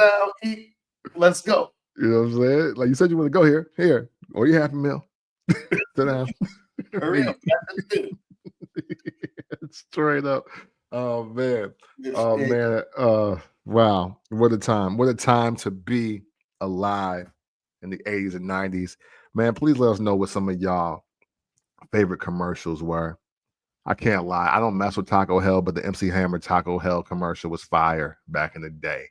eat, let's go. You know what I'm saying? Like you said you want to go here. Here. Or you Happy Meal. Sit down. Hurry up. Straight up. Oh man. Oh man. Wow. What a time. What a time to be alive in the 80s and 90s. Man, please let us know what some of y'all favorite commercials were. I can't lie. I don't mess with Taco Hell, but the MC Hammer Taco Hell commercial was fire back in the day.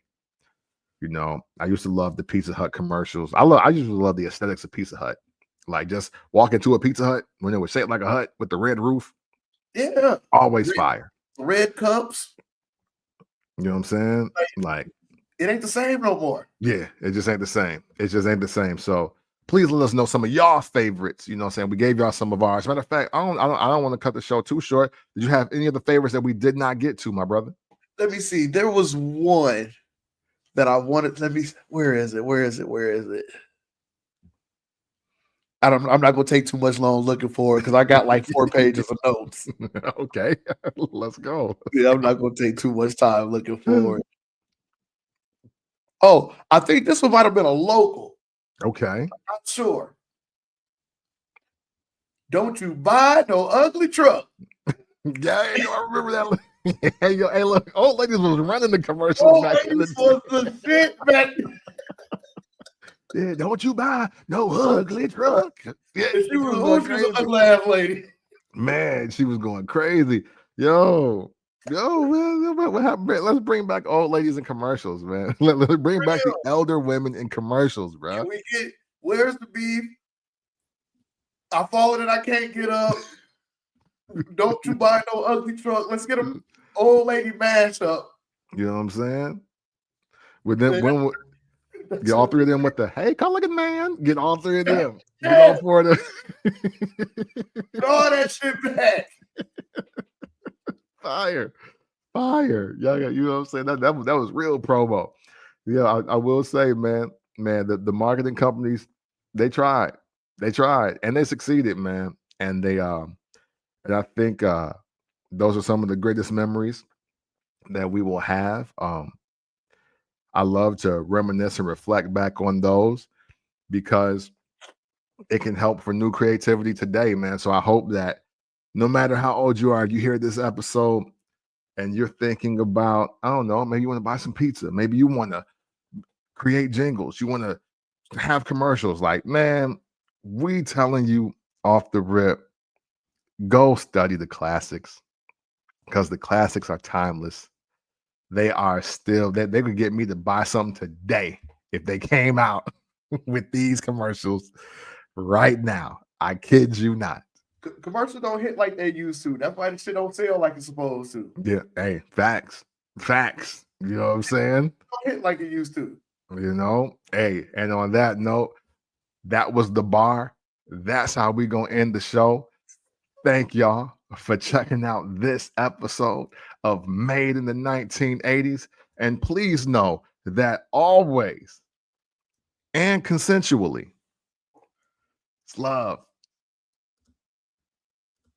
You know, I used to love the Pizza Hut commercials. I usually love the aesthetics of Pizza Hut. Like just walk into a Pizza Hut when it was shaped like a hut with the red roof. Yeah. Always fire. Red cups. You know what I'm saying? Like it ain't the same no more. Yeah, it just ain't the same. It just ain't the same. So please let us know some of y'all favorites. You know what I'm saying? We gave y'all some of ours. Matter of fact, I don't want to cut the show too short. Did you have any of the favorites that we did not get to, my brother? Let me see. There was one that I wanted. Where is it? I'm not gonna take too much long looking for it because I got like 4 pages of notes. Okay, let's go. Yeah, I'm not gonna take too much time looking for it. Oh, I think this one might have been a local. Okay. I'm not sure. Don't you buy no ugly truck. Yeah, I remember that. Hey, look, old ladies was running the commercials back in the day. Yeah, don't you buy no ugly truck. Yeah, she was an ugly ass lady. Man, she was going crazy. Yo, man, what happened? Let's bring back old ladies in commercials, man. Let's bring back the elder women in commercials, bro. Where's the beef? I fallen and I can't get up. Don't you buy no ugly truck. Let's get an old lady mash up. You know what I'm saying? With them, get all 3 of them with the hey, come look at man. Get all 3 of them. Get all 4 of them. Get all that shit back. Fire. Fire. Yeah, yeah, you know what I'm saying? That was real promo. Yeah, I will say, man, the marketing companies, they tried. They tried and they succeeded, man. And I think those are some of the greatest memories that we will have. I love to reminisce and reflect back on those because it can help for new creativity today, man. So I hope that no matter how old you are, you hear this episode and you're thinking about, I don't know, maybe you want to buy some pizza. Maybe you want to create jingles. You want to have commercials. Like, man, we telling you off the rip, go study the classics because the classics are timeless. They are still, they could get me to buy something today if they came out with these commercials right now. I kid you not. Commercials don't hit like they used to. That's why the shit don't sell like it's supposed to. Yeah, hey, facts. Facts. You know what I'm saying? Don't hit like it used to. You know, hey, and on that note, that was the bar. That's how we gonna end the show. Thank y'all for checking out this episode of Made in the 1980s. And please know that always and consensually, it's love.